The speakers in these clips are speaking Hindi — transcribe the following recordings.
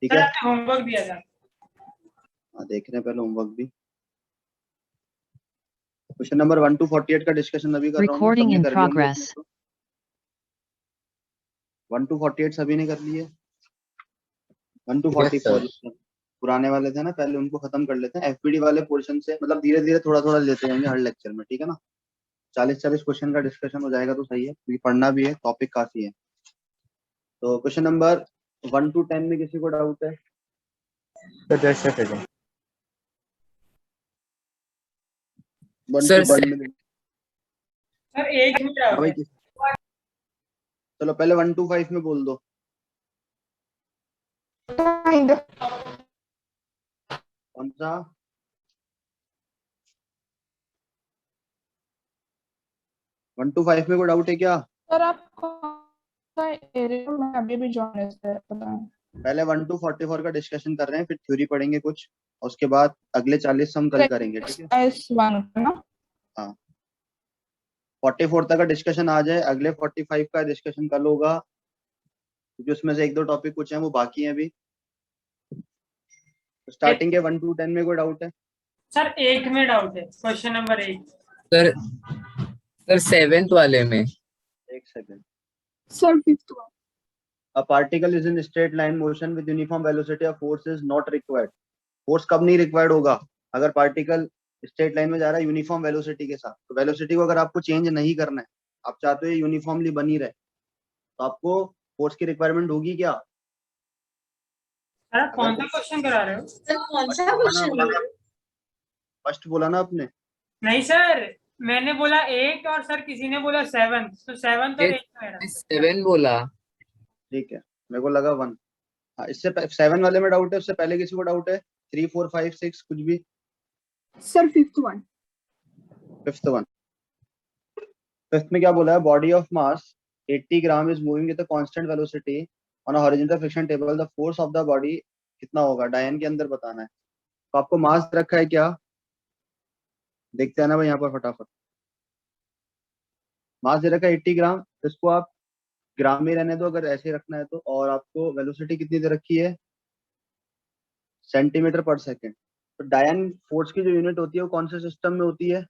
ठीक है, होमवर्क दिया था। देख रहे हैं पहले होमवर्क भी। क्वेश्चन नंबर 1 to 48 का डिस्कशन अभी कर रहा हूँ। Recording in progress. 1 to 48 सभी ने कर लिए। 1 to 44 पुराने वाले थे ना, पहले उनको खत्म कर लेते हैं। एफपीडी वाले पोर्शन से मतलब धीरे धीरे थोड़ा थोड़ा लेते जाएंगे हर लेक्चर में, ठीक है ना। 40 क्वेश्चन का डिस्कशन हो जाएगा तो सही है, क्योंकि पढ़ना भी है, टॉपिक काफी है। तो क्वेश्चन नंबर 1 to 10 में किसी को डाउट है? सर एक मिनट भाई चलो पहले 1 to 5 में बोल दो। कौन सा? वन टू फाइव में कोई डाउट है क्या? सर आप अभी भी जॉइन है, पहले 1 to 44 का डिस्कशन कर रहे हैं, फिर थ्योरी पढ़ेंगे कुछ, और उसके बाद अगले 40 हम कल करेंगे, ठीक है। हाँ 44 तक का डिस्कशन आ जाए, अगले 45 का डिस्कशन कल होगा, क्योंकि उसमें से एक दो टॉपिक कुछ हैं वो बाकी हैं अभी। स्टार्टिंग के 1 to 10 में कोई डाउट है? सर एक में डाउट है, क्वेश्चन नंबर 8 सर 7th वाले में। एक second sir 5th one. A particle is in straight line motion with uniform velocity of force is not required. Force कब नहीं रिक्वायर्ड होगा? अगर पार्टिकल स्ट्रेट लाइन में जा रहा है यूनिफॉर्म वेलोसिटी के साथ। तो वेलोसिटी को अगर आपको चेंज नहीं करना है, आप चाहते हो ये यूनिफॉर्मली बनी रहे, तो आपको फोर्स की रिक्वायरमेंट होगी क्या? सर कौन सा क्वेश्चन करा रहे हो? सर कौन सा क्वेश्चन? फर्स्ट बोला ना आपने। नहीं सर, मैंने बोला 8 और सर किसी ने बोला 7, तो 7 तो 7 बोला। ठीक है, मेरे को लगा 1। हाँ, इससे 7 वाले में डाउट है, उससे पहले किसी को डाउट है? 3, 4, 5, 6 कुछ भी? Sir 5th one. 5th one. 5th में क्या बोला है? Body of mass 80 gram is moving with a constant velocity on a horizontal friction table. The force of the body कितना होगा? डायन के अंदर बताना है। तो आपको मास रखा है क्या? देखते हैं ना भाई यहाँ पर फटाफट। मास दे रखा है 80 ग्राम, तो इसको आप ग्राम में रहने दो अगर ऐसे रखना है तो। और आपको वेलोसिटी कितनी दे रखी है? सेंटीमीटर पर सेकेंड। तो डायन फोर्स की जो यूनिट होती है वो कौन से सिस्टम में होती है?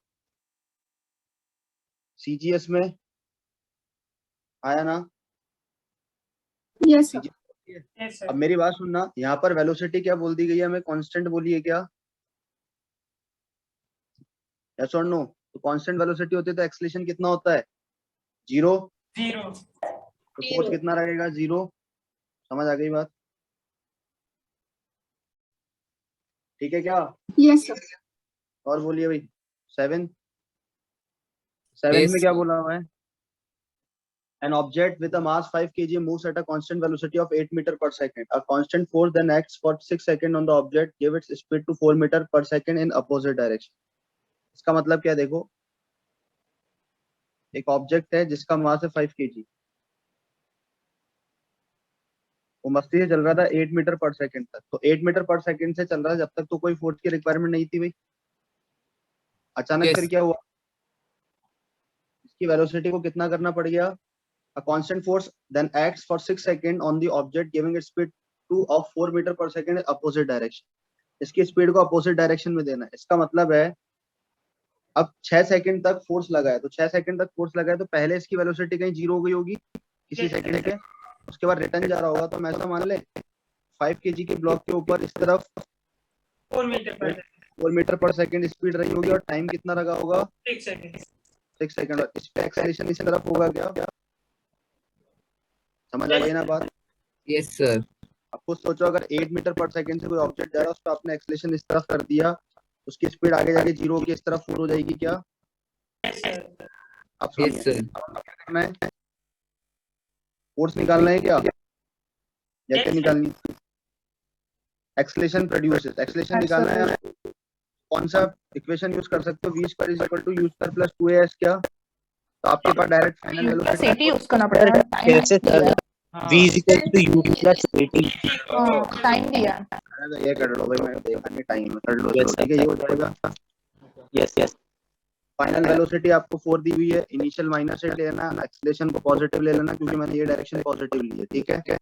सीजीएस में आया ना? Yes sir. Yes, अब मेरी बात सुनना, यहाँ पर वेलोसिटी क्या बोल दी गई है हमें? कांस्टेंट बोली है क्या? यस और नो? तो कांस्टेंट वेलोसिटी होती है तो एक्सेलरेशन कितना होता है? 0। 0। तो फोर्स कितना रहेगा? 0। समझ आ गई बात? ठीक है क्या? Yes sir. और बोलिए भाई। 7 में क्या बोला हुआ है? An object with a mass 5 kg moves at a constant velocity of 8 meter per second. A constant force then acts for 6 seconds on the object, give its speed to 4 meter per second in opposite direction. इसका मतलब क्या है? देखो, एक ऑब्जेक्ट है जिसका मास है 5 kg, वो मस्ती से चल रहा था 8 मीटर पर सेकंड तक। तो 8 मीटर पर सेकंड से चल रहा है जब तक तो कोई फोर्स की रिक्वायरमेंट नहीं थी भाई। अचानक फिर क्या हुआ? इसकी वेलोसिटी को कितना करना पड़ गया? A constant force then acts for 6 seconds on the object, giving its speed to of 4 meter per second in opposite direction. इसकी स्पीड को अपोजिट डायरेक्शन में देना है। इसका मतलब है अब 6 सेकंड तक फोर्स लगा है, तो 6 सेकंड तक फोर्स लगा है तो पहले इसकी वेलोसिटी कहीं 0 हो गई होगी किसी सेकंड के, उसके बाद रिटर्न जा रहा होगा। तो हम ऐसा मान ले 5 kg के ब्लॉक के ऊपर इस तरफ 4 मीटर पर सेकंड स्पीड रही होगी और टाइम कितना लगा होगा? 6 सेकंड। 6 सेकंड। और इस पे एक्सेलरेशन इस तरफ होगा क्या? समझ आ गई ना बात? Yes sir. आपको सोचो अगर 8 मीटर पर सेकंड से कोई ऑब्जेक्ट जा रहा है, उस पर आपने एक्सेलरेशन इस तरफ कर दिया, उसकी स्पीड आगे जाके 0 होगी, इस तरफ 4 हो जाएगी क्या? आप यस सर। क्या करना है? फोर्स निकालना है क्या? या क्या निकालनी? Acceleration produces. एक्सेलरेशन निकालना है। कौन सा इक्वेशन यूज कर सकते हो? v square is equal to u square plus 2as क्या? तो आपके पास डायरेक्ट फाइनल वेलोसिटी यूज करना पड़ेगा। कैसे sir? v is equal to u plus 80। टाइम दिया। ये कर लो भाई, मैं देखा टाइम कर लो। ठीक है, ये हो जाएगा। Yes yes. फाइनल वेलोसिटी आपको 4 दी हुई है, इनिशियल माइनस से लेना, एक्सेलरेशन को पॉजिटिव ले लेना क्योंकि मैंने ये डायरेक्शन पॉजिटिव ली है। ठीक है,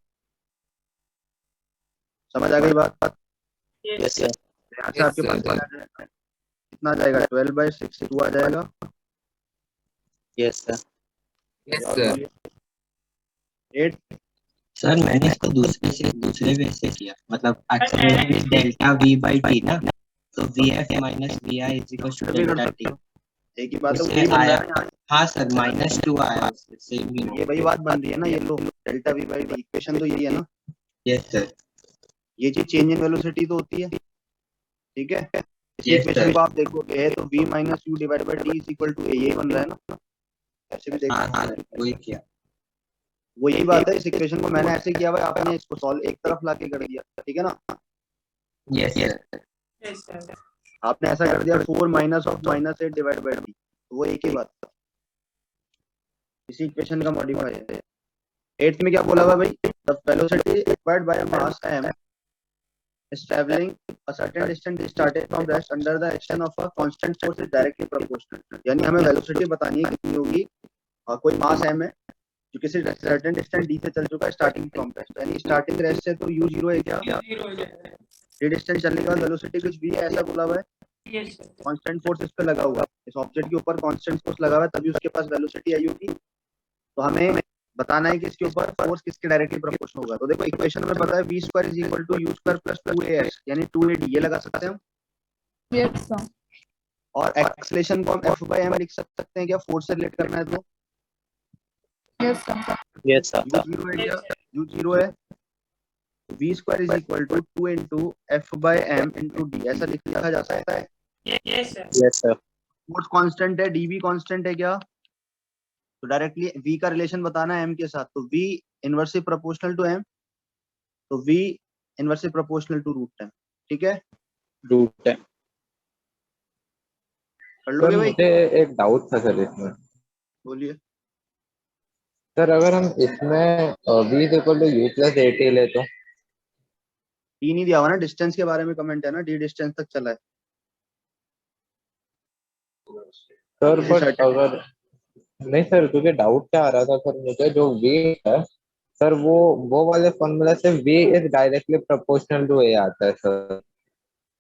समझ आ गई बात? yes, Yes, sir. यहाँ से Yes, आपके पास sir. क्या आ जाएगा? कितना आ जाएगा? 12/62 आ जाएगा। Yes, sir. Yes, sir. 8 sir मैंने इसको दूसरे वे से किया, मतलब acceleration is delta v by t ना, तो v f minus v i is equal to भी कर डेल्टा सकते टी। हो, एक ही बात है, उससे वही बन आया, रहा है ना। हाँ सर -2 आया उससे, सेम ही ये वही बात बन रही है ना, ये लो delta v by t, equation तो यही है ना। Yes sir. ये चीज चेंज इन वेलोसिटी तो होती है, ठीक है। इसी Yes, इक्वेशन sir. को आप देखोगे है तो v minus u divide by t is equal to a, ये बन रहा है ना, ऐसे भी देख हाँ सकते हाँ हैं। वही किया। वो यही बात है, इस इक्वेशन को मैंने ऐसे किया भाई, आपने इसको सॉल्व एक तरफ लाके कर दिया, ठीक है ना। Yes sir. yes, sir. आपने ऐसा कर दिया 4 minus of -8 divide by T, तो वो एक ही बात है, इसी इक्वेशन का मॉडिफाई है। 8th में क्या बोला हुआ भाई? The velocity required by mass m is traveling a certain distance started from rest under the action of a constant force is directly proportional। यानी हमें वेलोसिटी बतानी है कितनी होगी, और कोई मास m है जो किसी certain distance d से चल चुका है स्टार्टिंग फ्रॉम रेस्ट, यानी स्टार्टिंग रेस्ट से तो u0 है क्या, Zero हो जाएगा। d डिस्टेंस चलने के बाद वेलोसिटी कुछ भी है, ऐसा बोला हुआ है। yes, sir. कांस्टेंट फोर्स इस पे लगा हुआ है, इस ऑब्जेक्ट के ऊपर कांस्टेंट फोर्स लगा हुआ है, तभी उसके पास वेलोसिटी आई होगी। तो हमें बताना है कि इसके ऊपर फोर्स किसके डायरेक्टली प्रोपोर्शनल होगा। तो देखो इक्वेशन में पता है v square is equal to u square plus 2as, यानी 2ad ये लगा सकते हैं हम, Yes, sir. और एक्सेलरेशन को हम f by m लिख सकते हैं क्या, फोर्स से रिलेट करना है तो। Yes, sir. Yes, sir. u0 है क्या, u0 है, v square is equal to 2 into f by m into d, ऐसा लिखा जा सकता है। yes, sir. Yes, sir. Force constant है, dv कांस्टेंट है क्या, तो डायरेक्टली v का रिलेशन बताना है m के साथ, तो v inversely proportional to m, तो v inversely proportional to root 10, ठीक है। Root 10. कर सर लोगे भाई? मुझे एक डाउट था सर इसमें। बोलिए। सर अगर हम इसमें v is equal to u plus a t ले तो डी नहीं दिया हुआ ना, डिस्टेंस के बारे में कमेंट है ना, डी डिस्टेंस तक चला है। सर किसी बट certain- अगर नहीं सर, क्योंकि डाउट क्या आ रहा था सर मुझे, जो v है सर वो वाले फॉर्मूला से v is directly proportional to a आता है सर,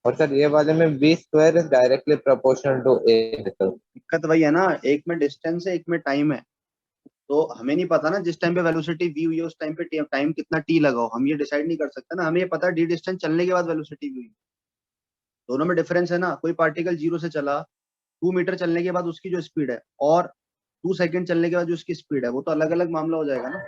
और सर ये वाले में v square is directly proportional to a है सर। दिक्कत वही है ना, एक में डिस्टेंस है एक में टाइम है, तो हमें नहीं पता ना जिस टाइम पे वेलोसिटी v हुई है उस टाइम पे टाइम कितना t लगाओ, हम ये डिसाइड नहीं कर सकते ना। हमें ये पता है डी डिस्टेंस चलने के बाद वेलोसिटी v हुई, दोनों में डिफरेंस है ना। कोई पार्टिकल 0 से चला 2 मीटर चलने के बाद उसकी जो स्पीड है, और 2 सेकंड चलने के बाद जो उसकी स्पीड है, वो तो अलग अलग मामला हो जाएगा ना।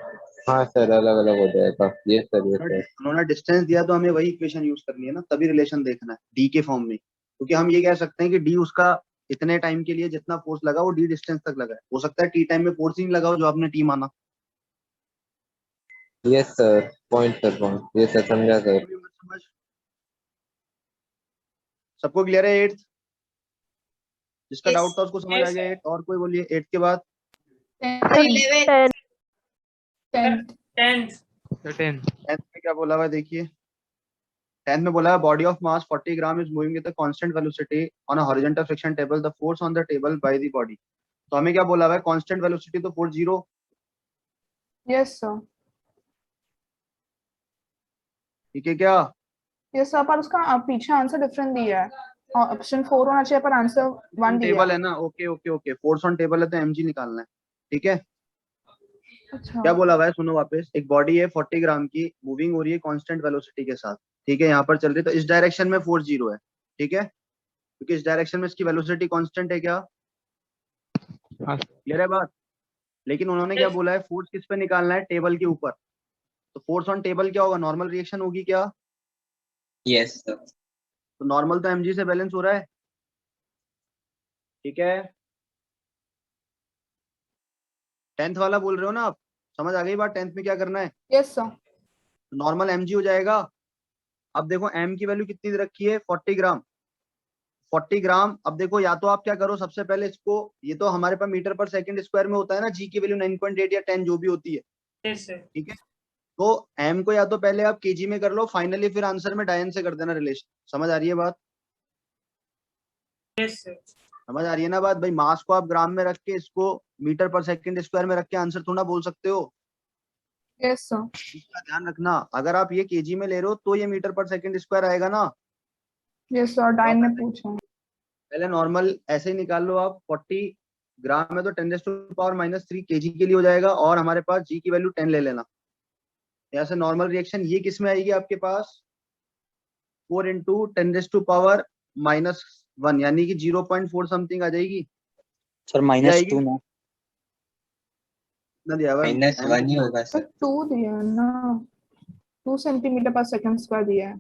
हाँ सर अलग अलग हो जाएगा, ये सर ये सर। उन्होंने डिस्टेंस दिया तो हमें वही इक्वेशन यूज करनी है ना, तभी रिलेशन देखना है डी के फॉर्म में, क्योंकि हम ये कह सकते हैं कि डी उसका इतने टाइम के लिए जितना फोर्स लगा वो डी डिस्टेंस तक लगा है, हो सकता है टी टाइम में फोर्स ही नहीं लगाओ जो आपने टी माना। Yes sir, point sir point, ये सर समझा सर। सबको क्लियर है 8th? जिसका Yes. डाउट था उसको समझ आ Yes, गया 8th? और कोई बोलिए 8th के बाद। 11. 10th. 10th. 10th में क्या बोला हुआ है देखिए, 10th में बोला है body of mass 40 gram is moving with a constant velocity on a horizontal friction table, the force on the table by the body. तो हमें क्या बोला हुआ है, कांस्टेंट वेलोसिटी तो फोर्स 0, Yes, sir. ठीक है क्या। Yes, sir. पर उसका पीछे आंसर डिफरेंट दिया है, ऑप्शन 4 होना चाहिए पर आंसर 1 दिया टेबल है ना, okay okay okay, force on table है तो mg निकालना है, ठीक है। अच्छा। क्या बोला हुआ है सुनो वापस, एक बॉडी है 40 ग्राम की, मूविंग हो रही है कांस्टेंट वेलोसिटी के साथ, ठीक है, यहाँ पर चल रही है, तो इस डायरेक्शन में फोर्स 0 है, ठीक है, क्योंकि इस डायरेक्शन में इसकी वेलोसिटी कांस्टेंट है क्या, क्लियर है बात। लेकिन उन्होंने क्या बोला है, फोर्स किस पे निकालना है, टेबल के ऊपर, तो फोर्स ऑन टेबल क्या होगा, नॉर्मल रिएक्शन होगी क्या, यस सर। तो नॉर्मल तो mg से बैलेंस हो रहा है, ठीक है। 10th वाला बोल रहे हो ना आप, समझ आ गई बात, 10th में क्या करना है, Yes, sir. नॉर्मल mg हो जाएगा। अब देखो m की वैल्यू कितनी दे रखी है, 40 ग्राम, 40 ग्राम। अब देखो या तो आप क्या करो, सबसे पहले इसको, ये तो हमारे पास मीटर पर सेकंड स्क्वायर में होता है ना, g की वैल्यू 9.8 या 10 जो भी होती है, Yes, sir. ठीक है। तो m को या तो पहले आप kg में कर लो, फाइनली फिर आंसर में डायन से कर देना रिलेशन। समझ आ रही है बात, Yes, sir. समझ आ रही है ना बात भाई। मास को आप ग्राम में रख के इसको मीटर पर सेकंड स्क्वायर में रख के आंसर थोड़ा बोल सकते हो, Yes, sir. इसका ध्यान रखना, अगर आप ये केजी में ले रहे हो तो ये मीटर पर सेकंड स्क्वायर आएगा ना। Yes, sir. डाइन ने पूछा। पहले नॉर्मल ऐसे ही निकाल लो आप, 40 ग्राम है तो 10⁻³ केजी के लिए हो जाएगा, और हमारे पास जी की वैल्यू 10 ले लेना। यहाँ से नॉर्मल रिएक्शन ये किस में आएगी आपके पास, 4 × 10⁻⁻1 यानी कि 0.4 समथिंग आ जाएगी। सर -2 ना। कितना दिया हुआ है? -1 ही होगा सर सर। 2 दिया है ना, 2 सेंटीमीटर पर सेकंड स्क्वायर दिया है।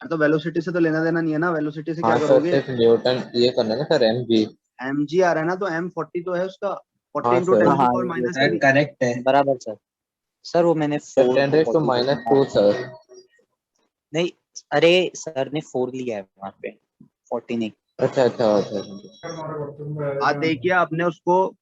तो वेलोसिटी से तो लेना देना नहीं है ना, वेलोसिटी से क्या हाँ सर, करोगे, सिर्फ न्यूटन ये करना है ना सर, mg। mg आ रहा है ना, तो m40 तो है उसका, 40 हाँ × सर। 10⁻³ करेक्ट है। बराबर सर। सर वो मैंने 4 को 10⁻² सर। नहीं, अरे सर ने 4 लिया है वहाँ पे, 40 नहीं। अच्छा अच्छा अच्छा। आज देखिए आपने उसको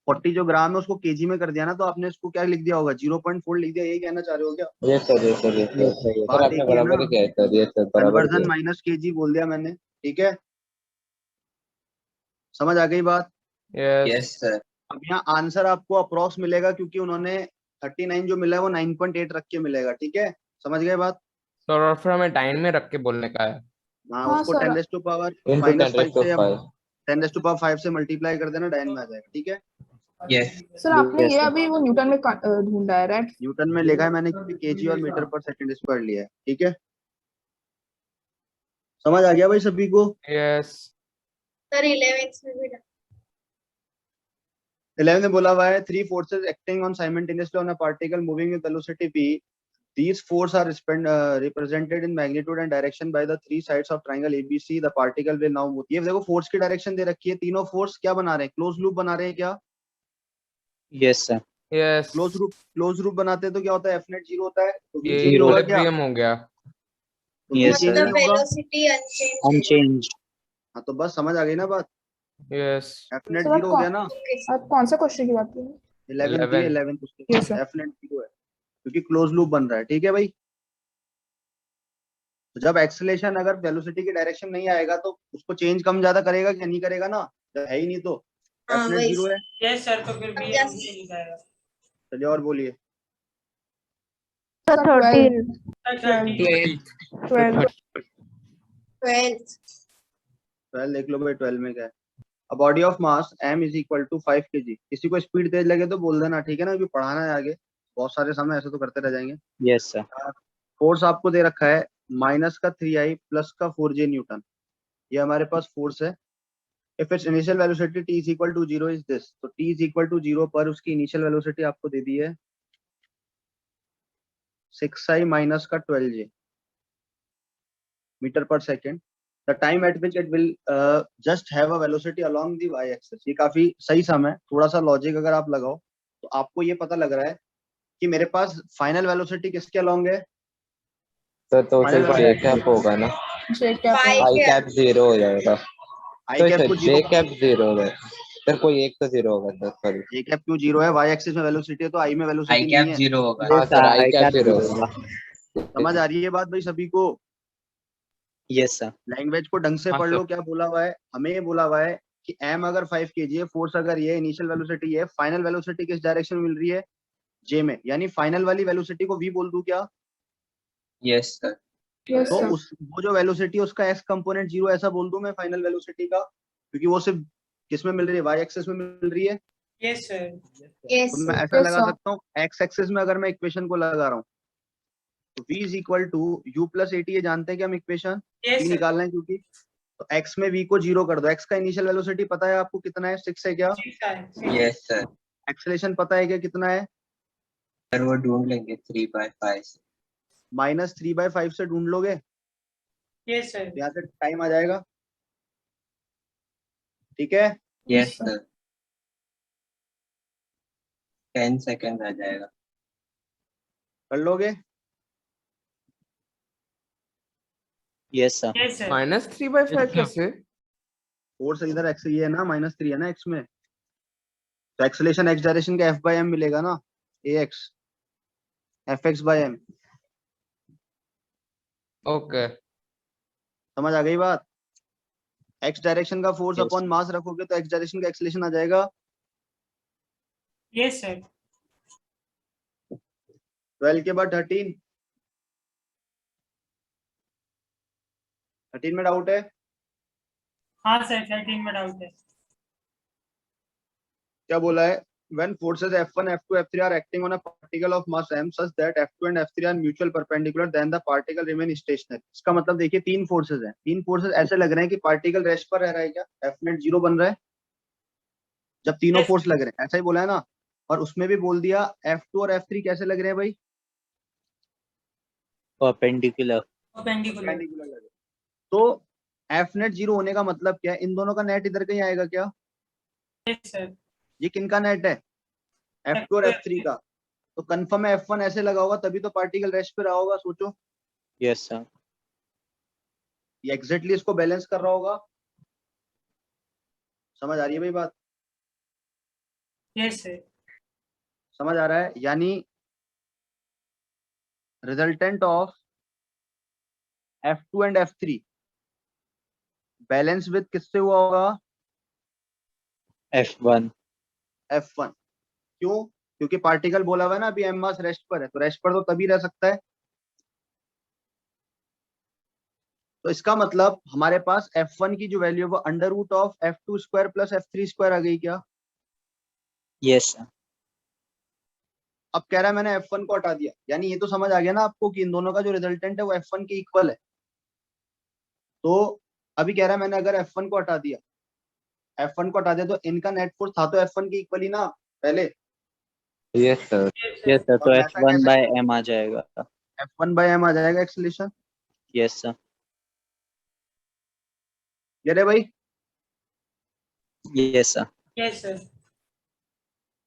40 जो ग्राम है उसको केजी में कर दिया ना, तो आपने उसको क्या लिख दिया होगा, 0.4 लिख दिया, यही कहना चाह रहे हो क्या? ये सर ये सर ये सर सर बात आपने एक ही है बराबर ना, ही किया है सर, ये सर बराबर कन्वर्जन किया। माइनस केजी बोल दिया मैंने, ठीक है, समझ आ गई बात। Yes sir. अब यहाँ आंसर आपको अप्रोक्स मिलेगा, क्योंकि उन्होंने 39 जो मिला है वो 9.8 रख के मिलेगा, ठीक है, समझ गए बात। सर और फिर हमें डाइन में रख के बोलने का है। हाँ, हाँ, उसको सर। 10⁻⁻5 से या 10⁻5। 10⁻5 से मल्टीप्लाई कर देना, डायन में आ जाएगा, ठीक है। यस सर आपने Yes, ये sir. अभी वो न्यूटन में ढूंढा है, राइट? न्यूटन में लिखा है मैंने, क्योंकि केजी और मीटर पर सेकंड स्क्वायर लिया है, ठीक है, समझ आ गया भाई सभी को। यस सर 11 में भी 11 में बोला हुआ है 3 forces acting on simultaneously on a particle moving with velocity v. These forces are represented in magnitude and direction by the 3 sides of triangle ABC. The particle will now move. ये देखो फोर्स की डायरेक्शन दे रखी है, तीनों फोर्स क्या बना रहे हैं, क्लोज लूप बना रहे हैं क्या? Yes sir. Yes close loop बनाते हैं तो क्या होता है, F net 0 होता है, तो v ये चेंज होगा क्या? इक्विलिब्रियम हो गया। तो v Yes, चेंज sir. नहीं मतलब होगा। Velocity unchange. अनचेंज। हाँ, तो बस समझ आ गई ना बात, यस F net सर 0 हो गया ना। आप कौन सा क्वेश्चन की बात कर रहे हैं? 11 Yes, sir. F net 0 है, क्योंकि क्लोज लूप बन रहा है, ठीक है भाई। तो जब एक्सेलेरेशन अगर वेलोसिटी की डायरेक्शन नहीं आएगा तो उसको चेंज कम ज्यादा करेगा क्या, नहीं करेगा ना, जब है ही नहीं तो हाँ, F net वही। 0 है। यस सर, तो फिर भी Yes. मुझे नहीं जाएगा। चलिए और बोलिए। सर 13 12 12 देख लो भाई, 12 में क्या है। A body of mass m is equal to 5 kg। किसी को स्पीड तेज लगे तो बोल देना, ठीक है ना, क्योंकि पढ़ाना है आगे, बहुत सारे समय ऐसे तो करते रह जाएंगे। Yes sir. फोर्स आपको दे रखा है -3i प्लस का 4j न्यूटन, ये हमारे पास फोर्स है। If it's initial velocity t is equal to 0 is this, तो t is equal to 0 पर उसकी इनिशियल वेलोसिटी आपको दे दी है 6i माइनस का 12j metre per second. The time eight which it will just have a velocity along the y axis. ये काफी सही सम है, थोड़ा सा लॉजिक अगर आप लगाओ तो आपको ये पता लग रहा है कि मेरे पास फाइनल वेलोसिटी किसके अलोंग है। सर तो Final सिर्फ velocity- j कैप होगा ना, जे क्या Five. i कैप 0 हो जाएगा। i तो कैप सर को j 0, कैप 0 होगा सर, कोई एक तो 0 होगा सर, सॉरी। j कैप क्यों 0 है, y एक्सिस में वेलोसिटी है तो i में आई वेलोसिटी कैप नहीं है। 0 होगा। हाँ सर, i कैप 0 समझ आ रही है बात भाई सभी को? Yes sir. लैंग्वेज को ढंग से हाँ, पढ़ सर। लो, क्या बोला हुआ है हमें, ये बोला हुआ है कि m अगर 5 kg है, फोर्स अगर ये इनिशियल वेलोसिटी है, फाइनल वेलोसिटी किस डायरेक्शन में मिल रही है, j में, यानी फाइनल वाली वेलोसिटी को v बोल दूं क्या? Yes sir. यस तो सर। उस वो जो वेलोसिटी है उसका x कंपोनेंट 0 ऐसा बोल दूं मैं फाइनल वेलोसिटी का, क्योंकि वो सिर्फ किस में मिल रही है, y एक्सिस में मिल रही है। Yes sir. यस तो मैं ऐसा Yes, लगा sir. सकता हूँ x एक्सिस में अगर मैं इक्वेशन को लगा रहा हूँ तो v is equal to u plus at, ये जानते हैं कि हम इक्वेशन यस v सर। निकालना है, क्योंकि तो x में v को 0 कर दो। x का इनिशियल वेलोसिटी पता है आपको कितना है, 6 है क्या? Yes sir. एक्सेलेरेशन पता है क्या कितना है? सर वो ढूंढ लेंगे 3/5 से। -3/5 से ढूंढ लोगे, यस सर। यहाँ से टाइम आ जाएगा, ठीक है। Yes sir. 10 सेकंड आ जाएगा। कर लोगे? Yes sir. Yes sir. -3/5 कैसे? फोर्स इधर x ये है ना, -3 है ना x में, तो एक्सेलेरेशन x डायरेक्शन का f/m मिलेगा ना, ax fx/m। ओके समझ आ गई बात? x डायरेक्शन का फोर्स Yes. अपॉन मास रखोगे तो x डायरेक्शन का एक्सेलेरेशन आ जाएगा। Yes sir. 12 के बाद 13, 13 में डाउट है? हाँ सर 13 में डाउट है। क्या बोला है? When forces F1, F2, F3 are acting on a particle of mass m such that F2 and F3 are mutual perpendicular, then the particle remain stationary. इसका मतलब देखिए तीन फोर्सेस हैं, तीन फोर्सेस ऐसे लग रहे हैं कि पार्टिकल रेस्ट पर रह रहा है क्या? F नेट 0 बन रहा है जब तीनों Yes. फोर्स लग रहे हैं, ऐसा ही बोला है ना। और उसमें भी बोल दिया F2 और F3 कैसे लग रहे हैं भाई? परपेंडिकुलर। परपेंडिकुलर। Perpendicular लग रहे हैं। तो F नेट 0 होने का मतलब क्या है? इन दोनों का नेट इधर कहीं आएगा क्या? Yes sir. ये किनका नेट है? F2 और F3 का। तो कंफर्म है F1 ऐसे लगा होगा तभी तो पार्टिकल रेस्ट पे रहा होगा, सोचो। Yes sir. ये एग्जैक्टली इसको बैलेंस कर रहा होगा। समझ आ रही है भाई बात? Yes sir. समझ आ रहा है? यानी resultant of F2 and F3 balance with किससे हुआ होगा? F1। F1। क्यों? क्योंकि पार्टिकल बोला हुआ है ना अभी m मास रेस्ट पर है, तो रेस्ट पर तो तभी रह सकता है। तो इसका मतलब हमारे पास F1 की जो वैल्यू है वो under root of F2 square plus F3 square आ गई क्या? Yes sir. अब कह रहा है मैंने F1 को हटा दिया, यानी ये तो समझ आ गया ना आपको कि इन दोनों का जो रिजल्टेंट है वो F1 के इक्वल है। तो अभी कह रहा है मैंने अगर F1 को हटा दिया, F1 को हटा दिया तो इनका नेट फोर्स था तो F1 के इक्वल ही ना पहले। Yes sir. यस सर, और तो मैं ऐसा F1 कह बाय सकता हूँ m आ जाएगा। F1 बाय m आ जाएगा एक्सेलेरेशन। Yes sir. ये रे भाई यस सर। Yes sir.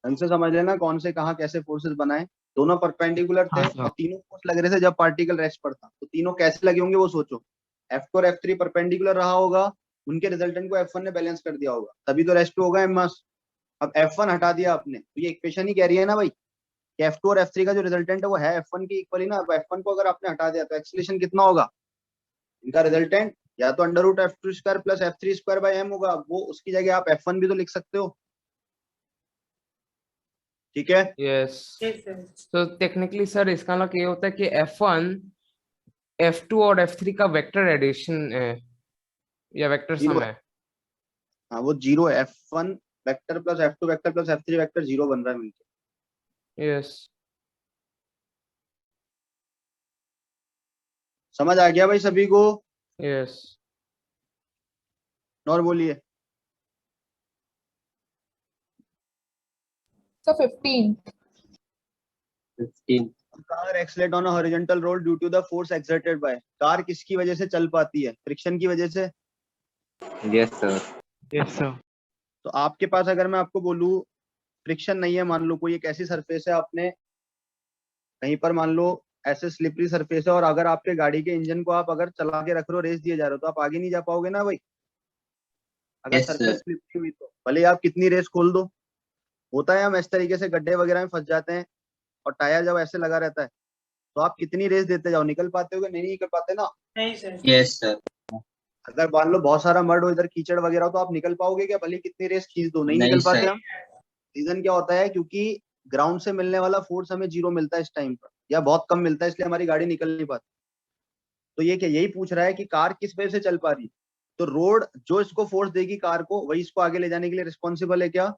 ढंग से समझ लेना कौन से कहाँ कैसे फोर्सेस बनाए। दोनों परपेंडिकुलर थे हाँ, हाँ। और तीनों फोर्स लग रहे थे जब पार्टिकल रेस्ट पर था, तो तीनों कैसे लगे होंगे वो सोचो। F2 और F3 परपेंडिकुलर रहा होगा, उनके रिजल्टेंट को F1 ने बैलेंस कर दिया होगा, तभी तो रेस्ट पे होगा m मास। अब F1 हटा दिया आपने तो ये इक्वेशन ही कह रही है ना भाई कि F2 और F3 का जो रिजल्टेंट है वो है F1 के इक्वल ही ना। अब F1 को अगर आपने हटा दिया तो एक्सेलेरेशन कितना होगा? इनका रिजल्टेंट या तो under root F2 square plus F3 square by m होगा, वो उसकी जगह आप F1 भी तो लिख सकते हो। ठीक है? यस। Yes sir. तो टेक्निकली सर इसका मतलब ये होता है कि F1 F2 और F3 का वेक्टर एडिशन है या वेक्टर जीरो सम है। है। हाँ वो जीरो है। F1 vector plus F2 vector plus F3 vector zero बन रहा है मिलके। यस। समझ आ गया भाई सभी को? यस। और बोलिए। So 15. 15। Car accelerate on a horizontal road due to the force exerted by. Car किसकी वजह से चल पाती है? फ्रिक्शन की वजह से। Yes sir. Yes sir. तो आपके पास अगर मैं आपको बोलूं फ्रिक्शन नहीं है, मान लो कोई एक ऐसी सरफेस है, आपने कहीं पर मान लो ऐसे स्लिपरी सरफेस है और अगर आपके गाड़ी के इंजन को आप अगर चला के रख रहे हो, रेस दिए जा रहे हो, तो आप आगे नहीं जा पाओगे ना भाई। अगर Yes, सरफेस sir. स्लिपरी हुई तो भले ही आप कितनी रेस खोल दो। होता है हम इस तरीके से गड्ढे वगैरह में फंस जाते हैं और टायर जब ऐसे लगा रहता है तो आप कितनी रेस देते जाओ, निकल पाते हो? नहीं निकल पाते ना। नहीं सर। Yes, sir. अगर मान लो बहुत सारा मड हो, इधर कीचड़ वगैरह हो, तो आप निकल पाओगे क्या? भले कितनी रेस खींच दो, नहीं नहीं, निकल पाते सर। हम। रीजन क्या होता है? क्योंकि ग्राउंड से मिलने वाला फोर्स हमें जीरो मिलता है इस टाइम पर, या बहुत कम मिलता है, इसलिए हमारी गाड़ी निकल नहीं पाती। तो ये क्या यही पूछ रहा है कि कार किस वजह से चल पा रही है? तो रोड जो इसको फोर्स देगी कार को, वही इसको आगे ले जाने के लिए रिस्पॉन्सिबल है क्या?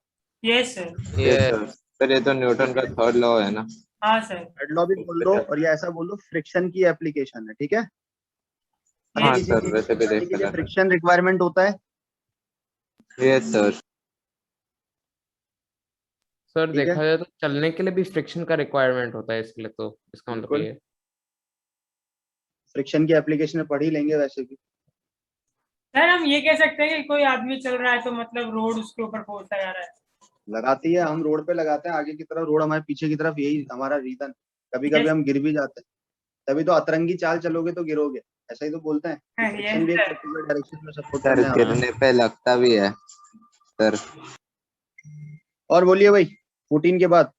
Yes sir. Yes yes. Sir. Sir ये तो न्यूटन का थर्ड लॉ है ना। हाँ सर। थर्ड लॉ भी बोल दो और ये ऐसा बोल दो फ्रिक्शन की एप्लीकेशन है। ठीक है? हर हाँ किसी सर, चीज वैसे को भी चलाने देख के लिए सकता फ्रिक्शन रिक्वायरमेंट होता है। है। Yes sir. सर ठीक है? देखा जाए तो चलने के लिए भी फ्रिक्शन का रिक्वायरमेंट होता है, इसके लिए तो इसका मतलब बिल्कुल। ये है। फ्रिक्शन की एप्लीकेशन पढ़ ही लेंगे वैसे भी। सर हम ये कह सकते हैं कि कोई आदमी चल रहा है तो मतलब रोड उसके ऊपर फोर्स लगा रहा है। लगाती है, हम रोड पे लगाते हैं आगे की तरफ, रोड हमारे पीछे की तरफ, यही हमारा रीजन। कभी कभी Yes. हम गिर भी जाते हैं, तभी तो अतरंगी चाल चलोगे तो गिरोगे, ऐसा ही तो बोलते हैं। हाँ, फ्रिक्शन yes, भी एक sir. पर्टिकुलर डायरेक्शन में सपोर्ट सर करने वाला है। गिरने पे लगता भी है सर। और बोलिए भाई 14 के बाद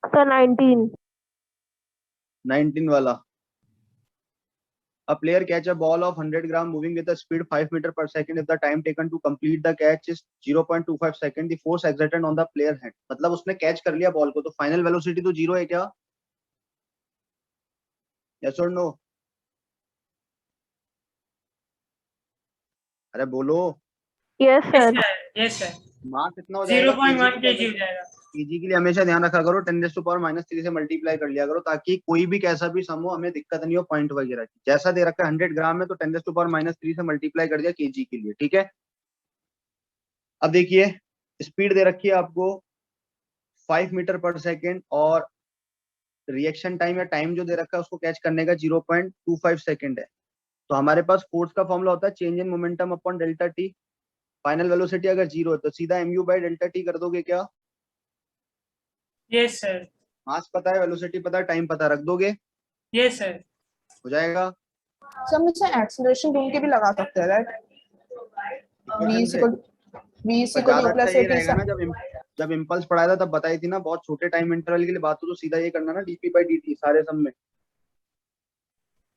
So 19. 19 वाला। A player catch a ball of 100 gram moving with a speed 5 meter per second. If the time taken to complete the catch is 0.25 second, the force exerted on the player hand. मतलब उसने कैच कर लिया बॉल को, तो फाइनल वेलोसिटी तो जीरो है क्या? यस और नो? अरे बोलो। Yes sir. यस सर मास कितना हो जाएगा? 0.1 kg हो जाएगा। केजी के लिए हमेशा ध्यान रखा करो 10⁻³ से मल्टीप्लाई कर लिया करो, ताकि कोई भी कैसा भी सम हो हमें दिक्कत नहीं हो पॉइंट वगैरह की। जैसा दे रखा है 100 ग्राम में तो 10⁻³ से मल्टीप्लाई कर दिया केजी के लिए, ठीक है। अब देखिए स्पीड दे रखी है आपको 5 मीटर पर सेकेंड, और रिएक्शन टाइम या टाइम जो दे रखा है उसको कैच करने का 0.25 सेकेंड है। तो हमारे पास फोर्स का फॉर्मूला होता है change in momentum upon delta T. Final velocity अगर 0 है तो सीधा mu बाई डेल्टा टी कर दोगे क्या? Yes sir. मास पता है, वेलोसिटी पता है, टाइम पता, रख दोगे, यस सर। हो जाएगा। सर हम इसे एक्सेलरेशन ढूंढ के भी लगा सकते हैं, राइट? v इक्वेशन से इक्वल पर ज्यादा टू अच्छा प्लस ये 80 रहेगा ना, जब इम्पल्स पढ़ाया था तब बताई थी ना, बहुत छोटे टाइम इंटरवल के लिए बात हो तो सीधा ये करना ना dp बाई dt सारे सम में,